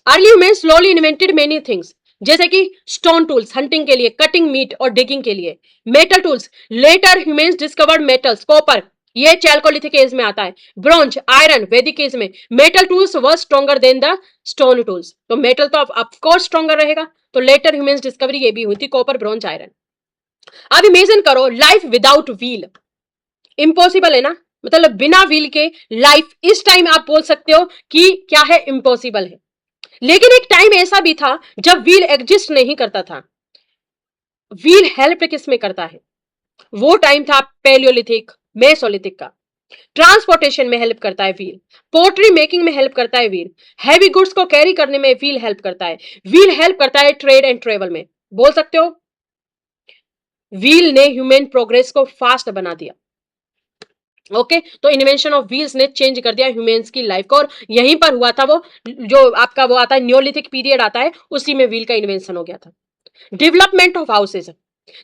Early human slowly invented many things, जैसे कि स्टोन टूल्स हंटिंग के लिए, कटिंग मीट और डिगिंग के लिए. Metal tools, later humans discovered metals, copper, ये चैल्कोलिथिक एज में आता है. ब्रॉन्ज, आयरन, वैदिक एज में. Metal tools were stronger than the stone tools, तो मेटल तो ऑफ कोर्स स्ट्रॉन्गर रहेगा. तो लेटर ह्यूमंस डिस्कवरी ये भी हुई थी, कॉपर, ब्रॉन्ज, आयरन. अब इमेजिन करो लाइफ विदाउट व्हील, इम्पॉसिबल है ना, मतलब बिना व्हील के लाइफ इस टाइम आप बोल सकते हो कि क्या है, इम्पॉसिबल है. लेकिन एक टाइम ऐसा भी था जब व्हील एग्जिस्ट नहीं करता था. व्हील हेल्प किस में करता है, वो टाइम था पैलियोलिथिक, मेसोलिथिक का. ट्रांसपोर्टेशन में हेल्प करता है व्हील, पोट्री मेकिंग में हेल्प करता है व्हील, हैवी गुड्स को कैरी करने में व्हील हेल्प करता है, व्हील हेल्प करता है ट्रेड एंड ट्रेवल में. बोल सकते हो व्हील ने ह्यूमन प्रोग्रेस को फास्ट बना दिया. ओके, तो इन्वेंशन ऑफ व्हील्स ने चेंज कर दिया ह्यूमंस की लाइफ को, और यहीं पर हुआ था वो जो आपका वो आता है न्योलिथिक पीरियड आता है, उसी में व्हील का इन्वेंशन हो गया था. डेवलपमेंट ऑफ हाउसेज,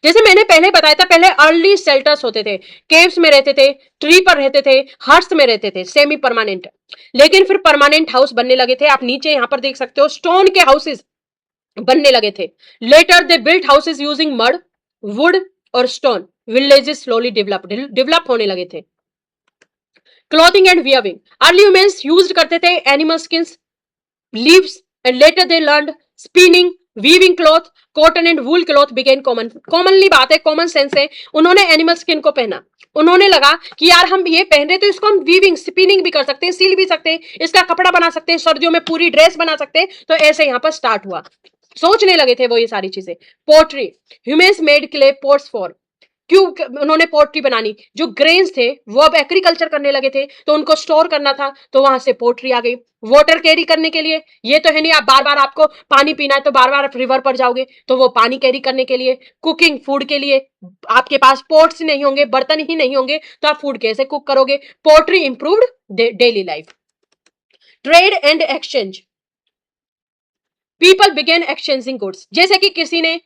जैसे मैंने पहले बताया था, पहले अर्ली शेल्टर्स होते थे, केव्स में रहते थे, ट्री पर रहते थे, हट्स में रहते थे, सेमी परमानेंट. लेकिन फिर परमानेंट हाउस बनने लगे थे. आप नीचे यहां पर देख सकते हो स्टोन के हाउसेज बनने लगे थे. Later they built houses using mud, wood और स्टोन. विलेजेस स्लोली डेवलप होने लगे थे. Clothing and wearing, early humans used करते थे animal skins, leaves, and later they learned spinning, weaving cloth, cotton and wool cloth began commonly बात है, common sense है. उन्होंने एनिमल स्किन को पहना, उन्होंने लगा कि यार हम ये पहन रहे तो इसको हम वीविंग, स्पिनिंग भी कर सकते हैं, सील भी सकते हैं, इसका कपड़ा बना सकते हैं, सर्दियों में पूरी ड्रेस बना सकते हैं. तो ऐसे यहां पर स्टार्ट हुआ, सोचने लगे थे वो ये सारी चीजें. Pottery, humans made clay pots for क्यों उन्होंने पोल्ट्री बनानी? जो ग्रेन्स थे वो अब एग्रीकल्चर करने लगे थे, तो उनको स्टोर करना था, तो वहां से पोल्ट्री आ गई। वाटर कैरी करने के लिए, ये तो है नहीं आप बार बार आपको पानी पीना है तो बार बार आप रिवर पर जाओगे, तो वो पानी कैरी करने के लिए। कुकिंग, फूड के लिए, आपके पास पोट्स नहीं होंगे, बर्तन ही नहीं होंगे, तो आप फूड कैसे कुक करोगे? Poultry improved daily life. Trade and exchange, people begin exchanging goods. जैसे कि किसी ने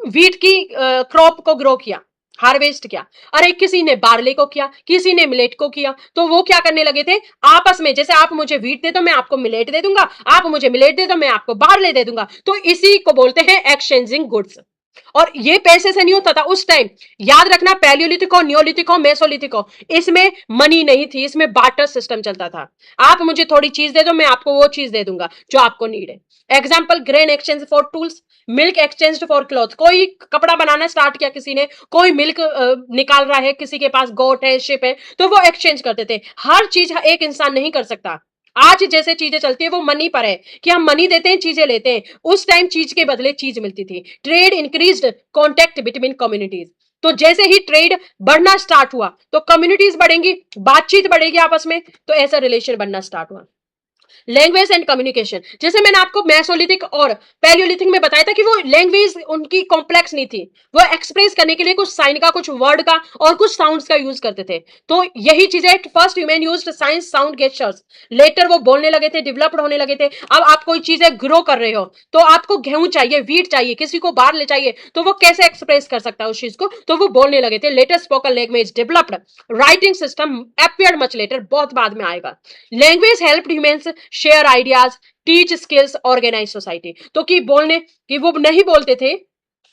व्हीट की क्रॉप को ग्रो किया, हार्वेस्ट किया, अरे किसी ने बार्ले को किया, किसी ने मिलेट को किया, तो वो क्या करने लगे थे आपस में, जैसे आप मुझे व्हीट दे दो मैं आपको मिलेट दे दूंगा, आप मुझे मिलेट दे दो मैं आपको बार्ले दे दूंगा, तो इसी को बोलते हैं एक्सचेंजिंग गुड्स। और ये पैसे से नहीं होता था उस टाइम, याद रखना, पैलियोलिथिक हो, नियोलिथिक हो, मेसोलिथिक हो, इसमें मनी नहीं थी, इसमें बार्टर सिस्टम चलता था। आप मुझे थोड़ी चीज दे दो मैं आपको वो चीज दे दूंगा जो आपको नीड है। Example, grain exchange for tools, milk exchange for cloth. कोई कपड़ा बनाना स्टार्ट किया किसी ने, कोई मिल्क निकाल रहा है, किसी के पास गोट है, शिप है, तो वो एक्सचेंज करते थे। हर चीज एक इंसान नहीं कर सकता। आज जैसे चीजें चलती है वो मनी पर है कि हम मनी देते हैं, चीजें लेते हैं। उस टाइम चीज के बदले चीज मिलती थी। Trade increased contact between communities, तो जैसे ही ट्रेड बढ़ना स्टार्ट हुआ तो कम्युनिटीज बढ़ेंगी, बातचीत बढ़ेगी आपस में, तो ऐसा रिलेशन बनना स्टार्ट हुआ। लैंग्वेज एंड कम्युनिकेशन, जैसे मैंने आपको मेसोलिथिक और पैलियोलिथिक में बताया था कि वो लैंग्वेज उनकी कॉम्प्लेक्स नहीं थी, वो एक्सप्रेस करने के लिए कुछ साइन का, कुछ वर्ड का और कुछ साउंड्स का यूज करते थे। तो यही चीजें, first human used signs, sound, gestures, later वो बोलने लगे थे, डेवलप्ड होने लगे थे। अब आप कोई चीजें ग्रो कर रहे हो तो आपको गेहूं चाहिए, व्हीट चाहिए, किसी को बार ले चाहिए, तो वो कैसे एक्सप्रेस कर सकता है उस चीज को, तो वो बोलने लगे थे। Latest spoken language developed, writing system appeared much later, बहुत बाद में आएगा। Language helped humans share ideas, teach skills, organise society. तो कि बोलने कि वो नहीं बोलते थे,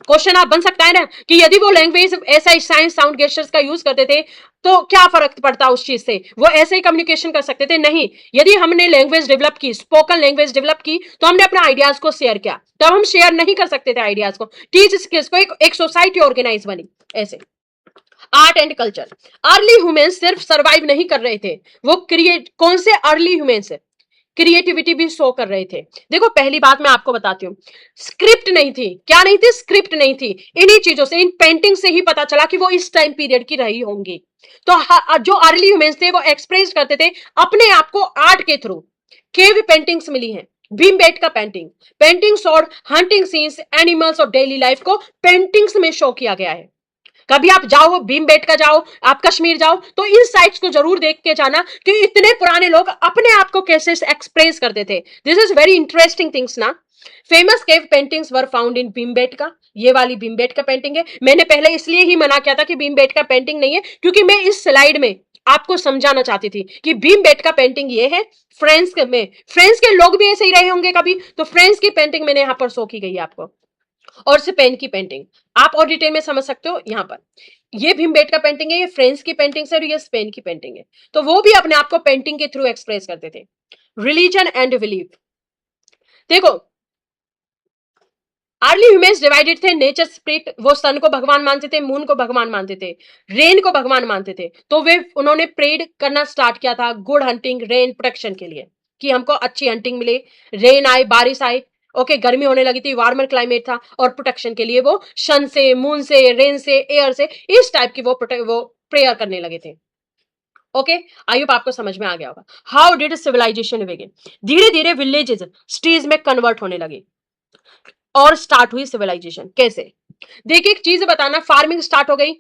क्वेश्चन आप बन सकता है ना कि यदि वो लैंग्वेज ऐसा साइंस, साउंड, गेस्चर्स का यूज करते थे तो क्या फर्क पड़ता उस चीज से, वो ऐसे ही कम्युनिकेशन कर सकते थे? नहीं, यदि हमने लैंग्वेज डेवलप की, स्पोकन लैंग्वेज डेवलप की, तो हमने अपने आइडियाज को शेयर किया, तब हम शेयर नहीं कर सकते थे आइडियाज को। टीच स्किल्स को, एक सोसाइटी ऑर्गेनाइज बनी ऐसे। Art and culture, early humans सिर्फ सरवाइव नहीं कर रहे थे, वो क्रिएट, कौन से अर्ली ह्यूमंस, क्रिएटिविटी भी शो कर रहे थे। देखो पहली बात मैं आपको बताती हूँ, स्क्रिप्ट नहीं थी। क्या नहीं थी? स्क्रिप्ट नहीं थी। इन्हीं चीजों से, इन पेंटिंग से ही पता चला कि वो इस टाइम पीरियड की रही होंगी। तो जो अर्ली ह्यूमंस थे वो एक्सप्रेस करते थे अपने आप को आर्ट के थ्रू। केव पेंटिंग्स मिली हैं, Bhimbetka painting, painting showed hunting scenes, animals और डेली लाइफ को पेंटिंग्स में शो किया गया है। कभी आप जाओ, भीमबेटका जाओ, आप कश्मीर जाओ, तो इन साइट्स को जरूर देख के जाना कि इतने पुराने लोग अपने आप को कैसे एक्सप्रेस करते थे। This is very interesting things ना। Famous cave paintings were found in Bhimbetka, ये वाली भीमबेटका पेंटिंग है। मैंने पहले इसलिए ही मना किया था कि भीमबेटका पेंटिंग नहीं है, क्योंकि मैं इस स्लाइड में आपको समझाना चाहती थी कि भीमबेटका पेंटिंग ये है। फ्रांस में, फ्रांस के लोग भी ऐसे ही रहे होंगे कभी, तो फ्रांस की पेंटिंग मैंने यहां पर शो की गई है आपको। और स्पेन की पेंटिंग आप और डिटेल में समझ सकते हो। यहां पर ये भीमबेटका पेंटिंग है, ये फ्रांस की पेंटिंग है और ये स्पेन की पेंटिंग है। तो वो भी अपने आप को पेंटिंग के थ्रू एक्सप्रेस करते थे। रिलीजन एंड बिलीफ, देखो अर्ली ह्यूमंस डिवाइडेड थे। नेचर स्पिरिट, वो सन को भगवान मानते थे, मून को भगवान मानते थे, रेन को भगवान मानते थे, तो वे उन्होंने प्रेड करना स्टार्ट किया था गुड हंटिंग, रेन प्रोटेक्शन के लिए, कि हमको अच्छी हंटिंग मिले, रेन आए, बारिश आए। ओके, गर्मी होने लगी थी, वार्मर क्लाइमेट था, और प्रोटेक्शन के लिए वो सन से, मून से, रेन से, एयर से, इस टाइप की वो प्रेयर करने लगे थे। ओके, आई होप आपको समझ में आ गया होगा। हाउ डिड सिविलाइजेशन बिगिन, धीरे धीरे विलेजेस सिटीज में कन्वर्ट होने लगी और स्टार्ट हुई सिविलाइजेशन। कैसे? देखिए एक चीज बताना, फार्मिंग स्टार्ट हो गई,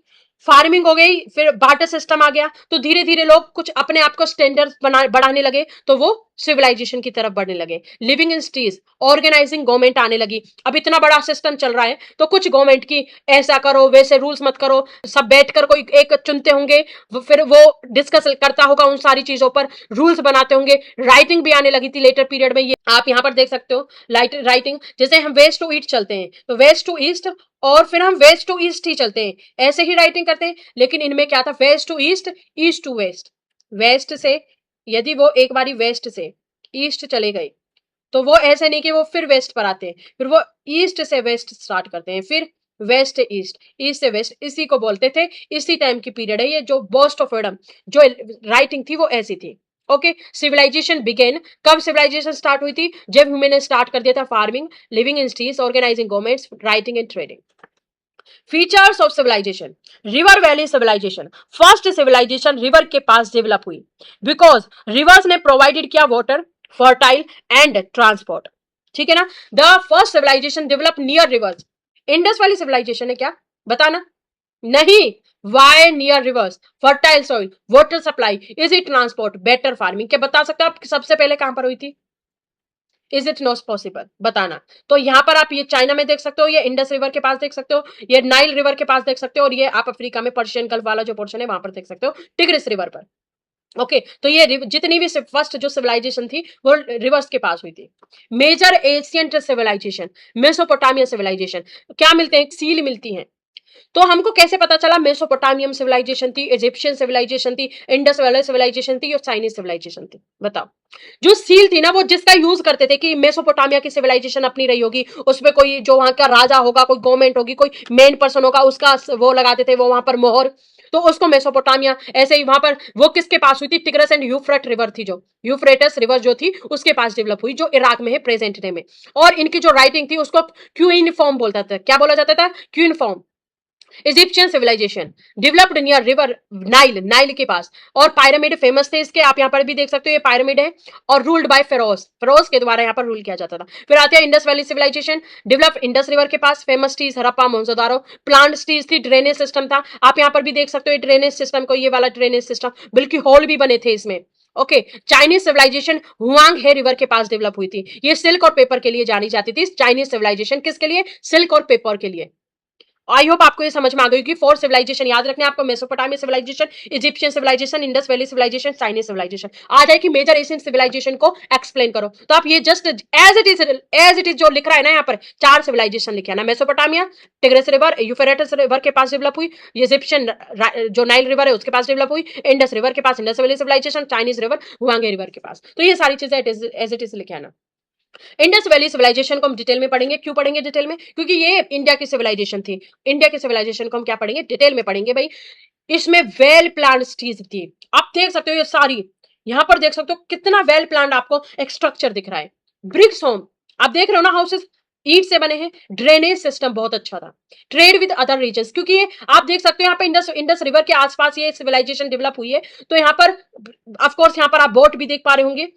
फार्मिंग हो गई, फिर बार्टर सिस्टम आ गया, तो धीरे धीरे लोग कुछ अपने आप को स्टैंडर्ड बढ़ाने लगे, तो वो सिविलाइजेशन की तरफ बढ़ने लगे। Living in cities, organising government आने लगी। अब इतना बड़ा सिस्टम चल रहा है तो कुछ गवर्नमेंट की ऐसा करो, वैसे रूल्स मत करो, सब बैठकर कोई एक चुनते होंगे, फिर वो डिस्कस करता होगा उन सारी चीजों पर, रूल्स बनाते होंगे। राइटिंग भी आने लगी थी लेटर पीरियड में, ये आप यहाँ पर देख सकते हो। राइटिंग, जैसे हम वेस्ट टू ईस्ट चलते हैं तो वेस्ट टू ईस्ट, और फिर हम वेस्ट टू ईस्ट ही चलते हैं, ऐसे ही राइटिंग करते हैं। लेकिन इनमें क्या था, west to east, east to west. West से यदि वो एक बारी वेस्ट से ईस्ट चले गए तो वो ऐसे नहीं कि वो फिर वेस्ट पर आते हैं, फिर वो ईस्ट से वेस्ट स्टार्ट करते हैं, फिर वेस्ट ईस्ट, ईस्ट से वेस्ट, इसी को बोलते थे। इसी टाइम की पीरियड है ये, जो बोस्ट ऑफ फ्रीडम, जो राइटिंग थी वो ऐसी थी। ओके, सिविलाइजेशन बिगेन, कब सिविलाइजेशन स्टार्ट हुई थी? जब ह्यूमन ने स्टार्ट कर दिया था farming, living in cities, organising governments, writing and trading. Features of civilisation, river valley civilisation, first civilisation river के पास डेवलप हुई बिकॉज रिवर्स ने प्रोवाइडेड किया वाटर, फर्टाइल एंड ट्रांसपोर्ट। ठीक है ना। The first civilisation develop near rivers. Indus valley civilisation है क्या, बताना। नहीं, why near rivers, fertile soil, water supply, easy transport, better farming. क्या बता सकते हो आप सबसे पहले कहां पर हुई थी? इज इट नॉट पॉसिबल, बताना। तो यहां पर आप ये चाइना में देख सकते हो, ये इंडस रिवर के पास देख सकते हो, ये नाइल रिवर के पास देख सकते हो, और ये आप अफ्रीका में पर्शियन गल्फ वाला जो पोर्शन है वहां पर देख सकते हो, टिग्रिस रिवर पर। ओके तो ये जितनी भी फर्स्ट जो सिविलाइजेशन थी वो रिवर्स के पास हुई थी। Major ancient civilisation, Mesopotamia civilisation, क्या मिलते हैं? सील मिलती हैं। तो हमको कैसे पता चला मेसोपोटामियम सिविलाइजेशन थी, इजिप्शियन सिविलाइजेशन थी, इंडस वैली सिविलाइजेशन थी और चाइनीज सिविलाइजेशन थी? बताओ। जो सील थी ना वो जिसका यूज करते थे कि मेसोपोटामिया की सिविलाइजेशन अपनी रही होगी, उसमें कोई जो वहां का राजा होगा, कोई गवर्नमेंट होगी, कोई मेन पर्सन होगा, उसका वो लगाते थे वो वहां पर मोहर, तो उसको मेसोपोटामिया। ऐसे ही वहां पर वो किसके पास हुई थी? टिग्रिस एंड यूफ्रेट रिवर थी, जो यूफ्रेटस रिवर जो थी उसके पास डेवलप हुई, जो इराक में है प्रेजेंट डे में। और इनकी जो राइटिंग थी उसको क्यूइनिफॉर्म बोलता था। क्या बोला जाता था? Cuneiform. Egyptian civilization developed near river Nile, Nile के पास, और पायरामिड फेमस थे इसके, आप यहाँ पर भी देख सकते हो ये पायरामिड है, और रूल्ड बाय फेरोज, फेरोज के द्वारा यहाँ पर रूल किया जाता था। फिर आती है Indus valley civilization, develop Indus river के पास, famous cities Harappa, Mohenjo-daro, planned cities थी, ड्रेनेज सिस्टम था, आप यहाँ पर भी देख सकते हो ड्रेनेज सिस्टम को, ये वाला ड्रेनेज सिस्टम, बल्कि होल भी बने थे इसमें। ओके चाइनीज सिविलाइजेशन हुआंग हे रिवर के पास डेवलप हुई थी, ये सिल्क और पेपर के लिए जानी जाती थी। चाइनीज सिविलाइजेशन किसके लिए? सिल्क और पेपर के लिए। आई होप आपको ये समझ में आ गई कि फोर सिविलाइजेशन याद रखने आपको, Mesopotamia civilization, Egyptian civilization, Indus valley civilization, Chinese civilization. आ जाए कि मेजर एशियन सिविलाइजेशन को एक्सप्लेन करो, तो आप ये जस्ट एज इट इज जो लिख रहा है ना यहाँ पर, चार सिविलाइजेशन लिखे है ना, Mesopotamia, Tigris river, Euphrates river के पास डेवलप हुई, इजिप्शियन जो नाइल रिवर है उसके पास डेवलप हुई, इंडस रिवर के पास Indus valley civilization, Chinese river Huanghe river के पास। तो ये सारी चीजें एज इट इज लिखे है ना। इंडस वैली सिविलाइजेशन को हम डिटेल में पढ़ेंगे। क्यों पढ़ेंगे डिटेल में? क्योंकि ये इंडिया की सिविलाइजेशन थी। इंडिया की सिविलाइजेशन को हम क्या पढ़ेंगे? डिटेल में पढ़ेंगे भाई। इसमें वेल प्लान्ड सिटीज थी, आप देख सकते हो ये सारी, यहां पर देख सकते हो कितना वेल प्लान्ड आपको एक स्ट्रक्चर दिख रहा है। ब्रिक्स होम आप देख रहे हो ना, हाउसेस ईंट से बने हैं। ड्रेनेज सिस्टम बहुत अच्छा था। ट्रेड विद अदर रीजन्स, क्योंकि ये आप देख सकते हो यहाँ पे इंडस रिवर के आसपास ये सिविलाइजेशन डेवलप हुई है, तो यहाँ पर ऑफ कोर्स यहाँ पर आप बोट भी देख पा रहे होंगे।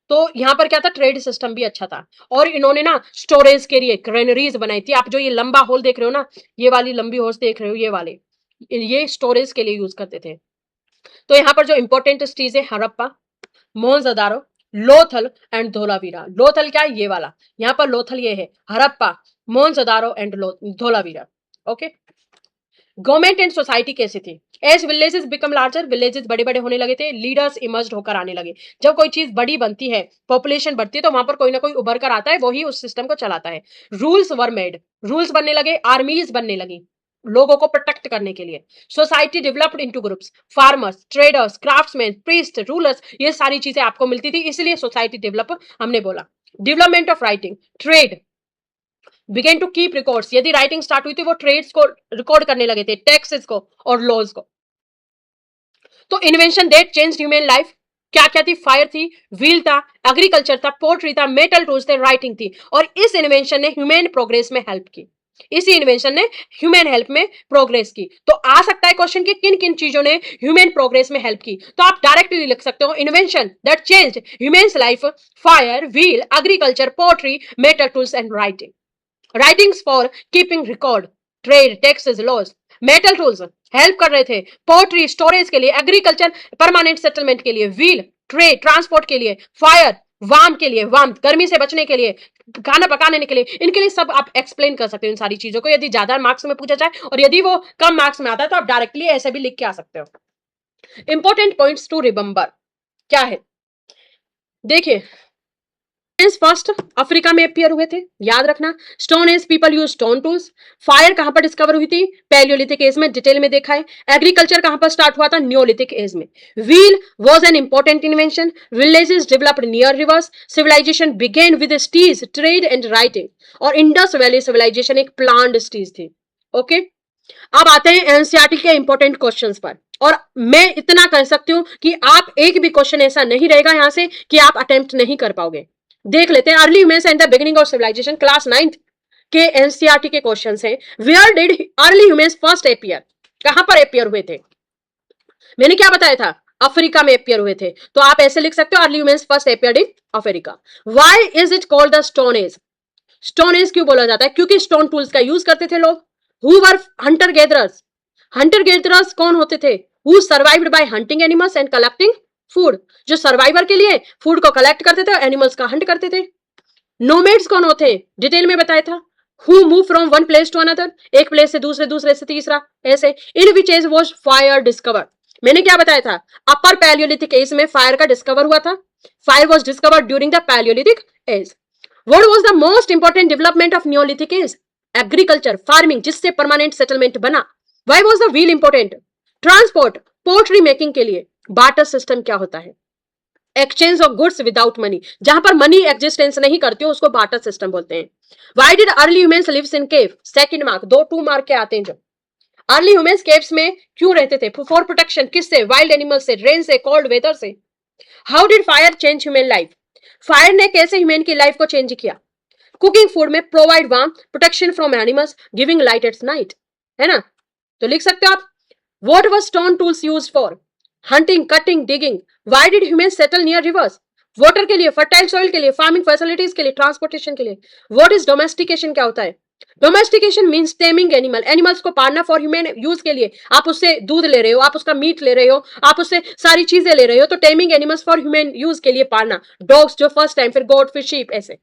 तो यहाँ पर क्या था? ट्रेड सिस्टम भी अच्छा था। और इन्होंने ना स्टोरेज के लिए ग्रेनरीज बनाई थी। आप जो ये लंबा होल देख रहे हो ना, ये वाली लंबी होल्स देख रहे हो, ये वाले, ये स्टोरेज के लिए यूज करते थे। तो यहाँ पर जो इंपॉर्टेंट चीज है, हड़प्पा, मोहनजोदारो, लोथल एंड धोलावीरा। लोथल क्या है? ये वाला, यहाँ पर लोथल ये है, Harappa, Mohenjodaro and Dholavira. Okay government and society कैसी थी? As villages become larger, villages बड़े बड़े होने लगे थे, लीडर्स इमर्ज होकर आने लगे। जब कोई चीज बड़ी बनती है, पॉपुलेशन बढ़ती है, तो वहां पर कोई ना कोई उभर कर आता है, वही उस सिस्टम को चलाता है। रूल्स वर मेड, रूल्स बनने लगे, आर्मीज बनने लगी लोगों को प्रोटेक्ट करने के लिए। Society developed into groups, farmers, traders, craftsman, priest, rulers, ये सारी चीजें आपको मिलती थी, इसलिए सोसाइटी डेवलप हमने बोला। Development of writing, trade began to keep records, यदि राइटिंग स्टार्ट हुई थी वो ट्रेड्स को रिकॉर्ड करने लगे थे, टैक्सेस को और लॉज को। तो invention that change human life, क्या क्या थी? फायर थी, व्हील था, एग्रीकल्चर था, पोर्ट्री था, मेटल टूल्स थे, राइटिंग थी। और इस इन्वेंशन ने ह्यूमन प्रोग्रेस में हेल्प की, इसी इन्वेंशन ने ह्यूमन हेल्प में प्रोग्रेस की। तो आ सकता है क्वेश्चन कि किन किन चीजों ने ह्यूमन प्रोग्रेस में हेल्प की, तो आप डायरेक्टली लिख सकते हो invention that changed humans life, fire, wheel, agriculture, pottery, metal tools and writing. Writings for keeping record, trade, taxes, laws, metal tools help कर रहे थे, पोर्ट्री स्टोरेज के लिए, एग्रीकल्चर परमानेंट सेटलमेंट के लिए, व्हील ट्रेड ट्रांसपोर्ट के लिए, fire warm के लिए, वार्म गर्मी से बचने के लिए, खाना पकाने के लिए, इनके लिए सब आप एक्सप्लेन कर सकते हो इन सारी चीजों को, यदि ज्यादा मार्क्स में पूछा जाए, और यदि वो कम मार्क्स में आता है तो आप डायरेक्टली ऐसे भी लिख के आ सकते हो। इंपॉर्टेंट पॉइंट्स टू रिमेंबर क्या है? देखिए फर्स्ट अफ्रीका में अपियर हुए थे, याद रखना। Stone age people use stone tools. Fire कहां पर डिस्कवर हुई थी? पैलियोलिथिक एज में, डिटेल में देखा है। एग्रीकल्चर कहां पर स्टार्ट हुआ था? न्योलिथिक एज में। Wheel was an important invention. Villages developed near rivers. Civilization began with cities, trade and writing. और इंडस वैली सिविलाइजेशन एक प्लान्ड स्टीज थी। ओके अब आते हैं एनसीईआरटी के इंपॉर्टेंट क्वेश्चंस पर। और मैं इतना कर सकती हूं कि आप एक भी क्वेश्चन ऐसा नहीं रहेगा यहां से कि आप अटेम्प्ट नहीं कर पाओगे। देख लेते हैं। Early humans and the beginning of civilization, class 9th के एनसीईआरटी के क्वेश्चंस हैं। Where did early humans first appear, कहां पर अपियर हुए थे? मैंने क्या बताया था? अफ्रीका में अपियर हुए थे। तो आप ऐसे लिख सकते हो early humans first appeared in Africa. Why is it called the stone age? Stone age क्यों बोला जाता है? क्योंकि स्टोन टूल्स का यूज करते थे लोग। Who were Hunter gatherers? Hunter gatherers कौन होते थे? Who survived bye hunting animals and collecting food, जो सर्वाइवर के लिए फूड को कलेक्ट करते थे, एनिमल्स का हंट करते थे। नोमैड्स कौन होते हैं? डिटेल में बताया था। Who move from one place to another, एक प्लेस से दूसरे, दूसरे से तीसरा, ऐसे। In which age was fire discovered? मैंने क्या बताया था? अपर पैलियोलिथिक एज में फायर का डिस्कवर हुआ था। Fire was discovered during the palaeolithic age. What was the most important development of neolithic age? Agriculture, farming, जिससे परमानेंट सेटलमेंट बना। Why was the wheel important? Transport, pottery making के लिए। Barter system क्या होता है? Exchange of goods without money, जहां पर money existence नहीं करती हो उसको बार्टर सिस्टम बोलते हैं। Why did early humans lives in cave? Second mark, 2 mark के आते हैं जो। अर्ली ह्यूमंस केव्स में क्यों रहते थे? फॉर प्रोटेक्शन, किससे? वाइल्ड एनिमल से, रेन से, कोल्ड वेदर से। How did fire change human life? Fire ने कैसे ह्यूमन की लाइफ को चेंज किया? कुकिंग फूड में provide warm, protection from animals, giving light at night, है ना? तो लिख सकते हो आप। What was stone tools used for? Hunting, cutting, digging. Why did humans settle near reverse? Water के लिए, फर्टाइल सॉइल के लिए, फार्मिंग फैसिलिटीज के लिए, ट्रांसपोर्टेशन के लिए। व्हाट इज डोमेस्टिकेशन, क्या होता है? Domestication means taming animal, animals को पालना फॉर ह्यूमन यूज के लिए। आप उससे दूध ले रहे हो, आप उसका मीट ले रहे हो, आप उससे सारी चीजें ले रहे हो, तो taming animals for human use के लिए पालना। डॉग्स जो फर्स्ट टाइम, फिर गोट, फिर शीप, ऐसे।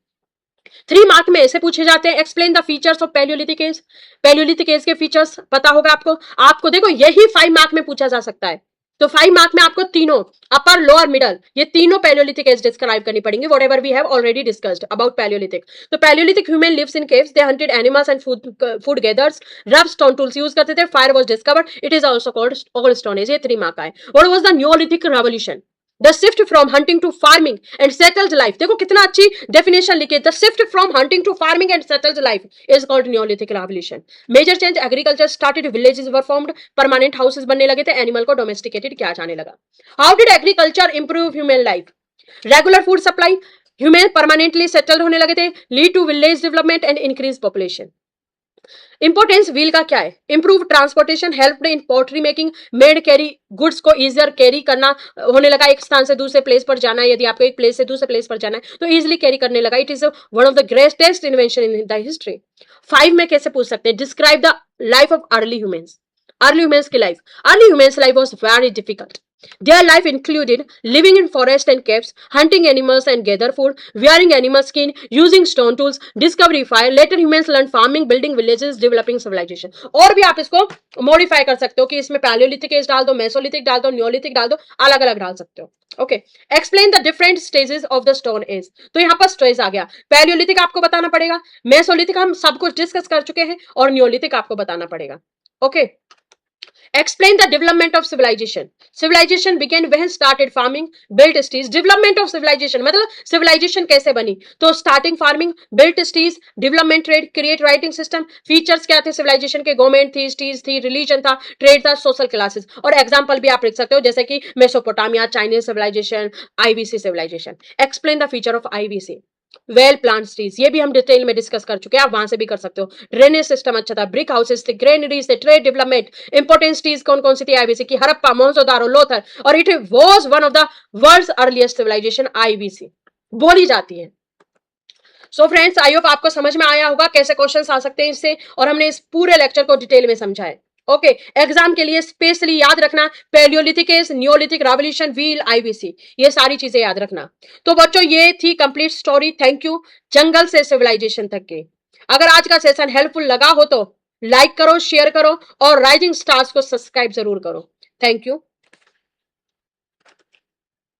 3 मार्क में ऐसे पूछे जाते हैं। Explain the features of palaeolithic age. Palaeolithic age के फीचर्स पता होगा आपको। आपको देखो यही 5 मार्क में पूछा जा सकता है। तो 5 मार्क में आपको तीनों, अपर, लोअर, मिडल, ये तीनों पैलियोलिथिक एज डिस्क्राइब करनी पड़ेंगे, whatever we have already discussed about palaeolithic. तो palaeolithic human lives in caves, they hunted animals and food gathers, rough stone tools use करते थे, fire was discovered, it is also called old stone age. ये 3 mark आए। What was the neolithic revolution? The shift from hunting to farming and settled life. देखो कितना अच्छी definition लिखी है। The shift from hunting to farming and settled life is called neolithic revolution. Major change, agriculture started, villages were formed, permanent houses बनने लगे थे, animal को domesticated किया जाने लगा। How did agriculture improve human life? Regular food supply, human permanently settled होने लगे थे, lead to village development and increase population. Importance wheel का क्या है? Improve transportation, helped in pottery making, made carry goods को इजियर कैरी करना होने लगा। एक स्थान से दूसरे प्लेस पर जाना है, यदि आपको एक प्लेस से दूसरे प्लेस पर जाना है तो इजिली कैरी करने लगा। It is one of the greatest invention in the history. 5 में कैसे पूछ सकते हैं? Describe the life of early humans. Early humans की life, early humans life was very difficult. Their life included living in forest and caves, hunting animals and gather food, wearing animal skin, using stone tools, discovery fire. Later humans learned farming, building villages, developing civilization. और भी आप इसको modify कर सकते हो कि इसमें Palaeolithic as डाल दो, मेसोलिथिक डाल दो, नियोलिथिक डाल दो, अलग अलग डाल सकते हो। Okay, explain the different stages of the stone age. तो यहाँ पर स्टेज आ गया। पैलियोलिथिक आपको बताना पड़ेगा, मेसोलिथिक हम सब कुछ डिस्कस कर चुके हैं, और नियोलिथिक आपको बताना पड़ेगा। Okay, explain the development of civilization. Civilization began when started farming, built cities. Development of civilization मतलब civilization कैसे बनी? तो starting farming, built cities, development trade, create writing system. Features क्या थे civilization के? गवर्नमेंट थी, cities थी, religion था, trade था, social classes. और example भी आप लिख सकते हो जैसे कि Mesopotamia, Chinese civilization, IBC civilization. Explain the feature of IBC. Well plant trees, ये भी हम डिटेल में डिस्कस कर चुके हैं, आप वहां से भी कर सकते हो। ड्रेनेज सिस्टम अच्छा था, ब्रिक हाउसेस थे, ग्रेनरीज थे, ट्रेड डेवलपमेंट। इंपोर्टेंट ट्रीज कौन कौन सी थी आईबीसी की? हड़प्पा, मोहनजोदारो, लोथल, और it was one of the world's earliest civilization, IVC बोली जाती है। सो फ्रेंड्स, आई होप आपको समझ में आया होगा कैसे क्वेश्चंस आ सकते हैं इससे, और हमने इस पूरे लेक्चर को डिटेल में समझा है। ओके, एग्जाम के लिए स्पेशली याद रखना palaeolithic age, neolithic revolution, wheel, IBC, ये सारी चीजें याद रखना। तो बच्चों ये थी कंप्लीट स्टोरी। Thank you. जंगल से सिविलाइजेशन तक के। अगर आज का सेशन हेल्पफुल लगा हो तो लाइक करो, शेयर करो, और राइजिंग स्टार्स को सब्सक्राइब जरूर करो। Thank you.